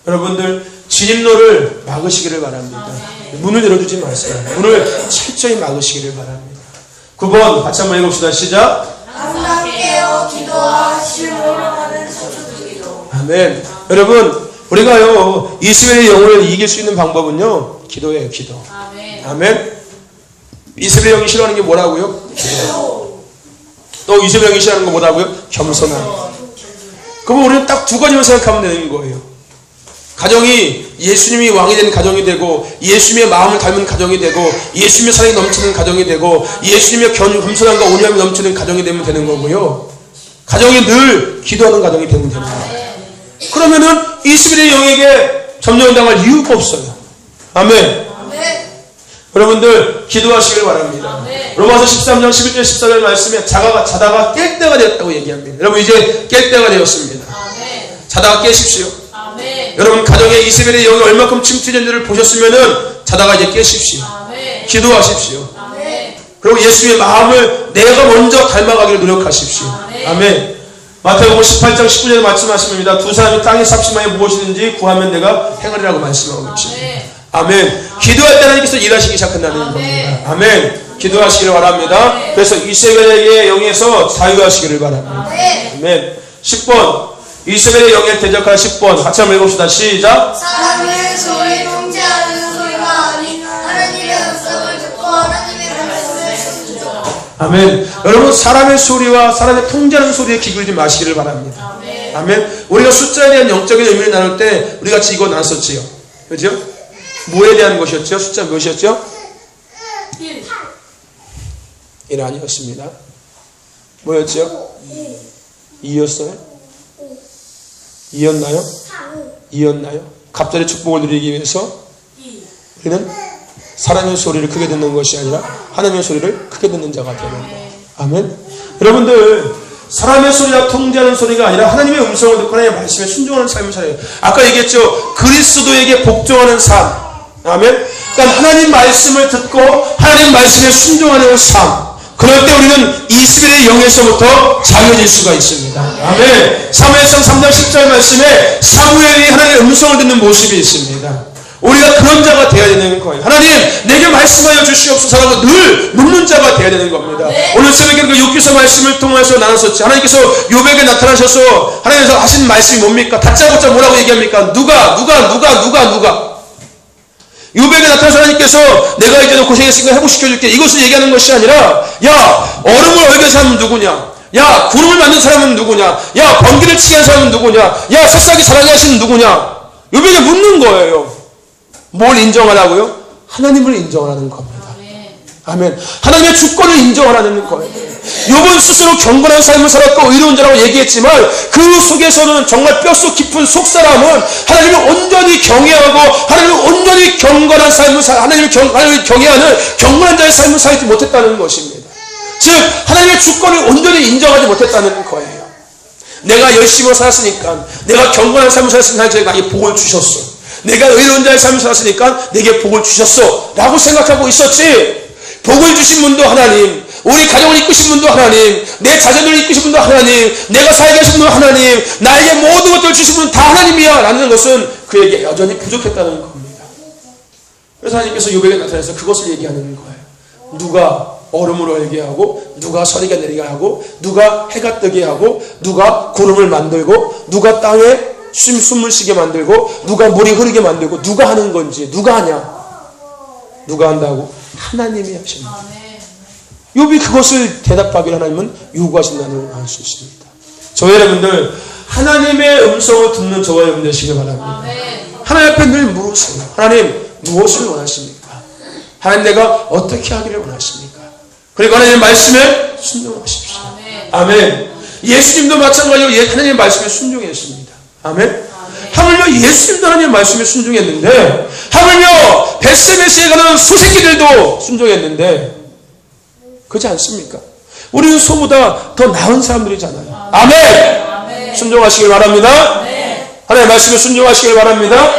Speaker 1: 여러분들 진입로를 막으시기를 바랍니다. 문을 열어주지 마세요. 문을 철저히 막으시기를 바랍니다. 9번 같이 한번 읽읍시다. 시작.
Speaker 2: 항상 깨어 기도와 실로로 하는 서주기도.
Speaker 1: 아멘. 여러분 우리가요 이스라엘의 영을 이길 수 있는 방법은요 기도예요. 기도. 아멘. 이스라엘 영이 싫어하는 게 뭐라고요? 기도. 또 이스라엘 영이 싫어하는 거 뭐라고요? 겸손함. 그러면 우리는 딱 두 가지만 생각하면 되는 거예요. 가정이 예수님이 왕이 된 가정이 되고 예수님의 마음을 닮은 가정이 되고 예수님의 사랑이 넘치는 가정이 되고 예수님의 겸손함과 온유함이 넘치는 가정이 되면 되는 거고요. 가정이 늘 기도하는 가정이 되면 되는 거예요. 그러면은 이스라엘의 영에게 점령당할 이유가 없어요. 아멘. 여러분들 기도하시길 바랍니다. 로마서 13장 11절 14절 말씀에 자다가 깰 때가 되었다고 얘기합니다. 여러분 이제 깰 때가 되었습니다. 자다가 깨십시오. 여러분 가정에 이스라엘의 영이 얼마큼 침투된지를 보셨으면은 자다가 이제 깨십시오. 기도하십시오. 그리고 예수님의 마음을 내가 먼저 닮아가기를 노력하십시오. 아멘. 마태복음 18장 19절에 말씀하십니다. 두 사람이 땅에 삽심하여 무엇이든지 구하면 내가 행하리라고 말씀하고 계십니다. 아멘. 기도할 때 하나님께서 일하시기 시작한다는 겁니다. 아멘. 기도하시기를 바랍니다. 그래서 이스라엘의 영에서 자유하시기를 바랍니다. 아멘. 10번 이스라엘의 영에 대적할 10번 같이 한번 읽읍시다. 시작.
Speaker 2: 사람의 소리 통제하는 소리가 아닌 하나님의 음성을 듣고 하나님의 말씀을 순종.
Speaker 1: 아멘. 여러분 사람의 소리와 사람의 통제하는 소리에 귀 기울이지 마시기를 바랍니다. 아멘. 우리가 숫자에 대한 영적인 의미를 나눌 때 우리 같이 이거 나눴었지요. 그죠? 뭐에 대한 것이었죠? 숫자 몇이었죠? 1 아니었습니다. 뭐였죠? 2였어요? 2였나요? 2였나요? 갑자기 축복을 누리기 위해서 우리는 사람의 소리를 크게 듣는 것이 아니라 하나님의 소리를 크게 듣는 자가 되는 거예요. 아멘. 여러분들 사람의 소리와 통제하는 소리가 아니라 하나님의 음성을 듣고 하나님의 말씀에 순종하는 삶을 살아요. 아까 얘기했죠. 그리스도에게 복종하는 삶. 아멘. 그러니까 하나님 말씀을 듣고 하나님 말씀에 순종하는 삶. 그럴 때 우리는 이스라엘의 영에서부터 자유해질 수가 있습니다. 아멘. 사무엘상 3장 10절 말씀에 사무엘이 하나님의 음성을 듣는 모습이 있습니다. 우리가 그런 자가 되어야 되는 거예요. 하나님 내게 말씀하여 주시옵소서라고 늘 묻는 자가 되어야 되는 겁니다. 오늘 새벽에 그 욥기서 말씀을 통해서 나눴었지. 하나님께서 욥에게 나타나셔서 하나님께서 하신 말씀이 뭡니까? 다짜고짜 뭐라고 얘기합니까? 누가 욥에게 나타나서 하나님께서 내가 이제 너 고생했으니까 회복시켜줄게 이것을 얘기하는 것이 아니라 야 얼음을 얼게 한 사람은 누구냐, 야 구름을 만든 사람은 누구냐, 야 번개를 치게 한 사람은 누구냐, 야 새싹이 자라게 하시는 누구냐. 욥에게 묻는 거예요. 뭘 인정하라고요? 하나님을 인정하라는 겁니다. 아멘. 하나님의 주권을 인정하라는 거예요. 욥은 스스로 경건한 삶을 살았고 의로운 자라고 얘기했지만 그 속에서는 정말 뼛속 깊은 속사람은 하나님을 온전히 경외하고 하나님을 온전히 경건한 삶을 하나님을 경외하는 경건한 자의 삶을 살지 못했다는 것입니다. 즉 하나님의 주권을 온전히 인정하지 못했다는 거예요. 내가 열심히 살았으니까 내가 경건한 삶을 살았으니까 하나님께서 나에게 복을 주셨어. 내가 의로운 자의 삶을 살았으니까 내게 복을 주셨어 라고 생각하고 있었지. 복을 주신 분도 하나님, 우리 가정을 이끄신 분도 하나님, 내 자녀들을 이끄신 분도 하나님, 내가 살게 하신 분도 하나님, 나에게 모든 것들을 주신 분은 다 하나님이야 라는 것은 그에게 여전히 부족했다는 겁니다. 그래서 하나님께서 욥에게 나타나서 그것을 얘기하는 거예요. 누가 얼음으로 얼게 하고, 누가 서리가 내리게 하고, 누가 해가 뜨게 하고, 누가 구름을 만들고, 누가 땅에 숨을 쉬게 만들고, 누가 물이 흐르게 만들고, 누가 하는 건지, 누가 하냐? 누가 한다고? 하나님이 하십니다. 욥이 그것을 대답하기를 하나님은 요구하신다는 걸 알 수 있습니다. 저희 여러분들 하나님의 음성을 듣는 저와 여러분 되시길 바랍니다. 하나님 앞에 늘 물으세요. 하나님 무엇을 원하십니까? 하나님 내가 어떻게 하기를 원하십니까? 그리고 하나님의 말씀에 순종하십시오. 아멘. 예수님도 마찬가지로 하나님의 말씀에 순종했습니다. 아멘. 하물며 예수님도 하나님의 말씀에 순종했는데 하물며 벳세메스에 가는 수새끼들도 순종했는데 그렇지 않습니까? 우리는 소보다 더 나은 사람들이잖아요. 아멘. 순종하시길 바랍니다. 하나님의 말씀에 순종하시길 바랍니다.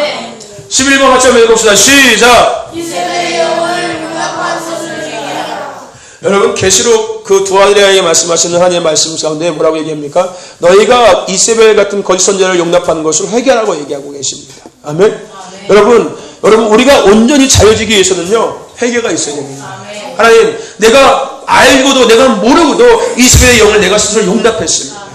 Speaker 1: 11번 같이 한번 읽읍시다. 시작.
Speaker 2: 이스라엘의 영을 용납한 것을 얘기하라.
Speaker 1: 여러분 계시록 그 두 아들에게 말씀하시는 하나님의 말씀 가운데 뭐라고 얘기합니까? 너희가 이세벨 같은 거짓 선지자를 용납하는 것을 회개하라고 얘기하고 계십니다. 아멘. 여러분 우리가 온전히 자유지기 위해서는요 회개가 있어야 됩니다. 하나님, 내가 알고도 내가 모르고도 이세벨의 영을 내가 스스로 용납했습니다.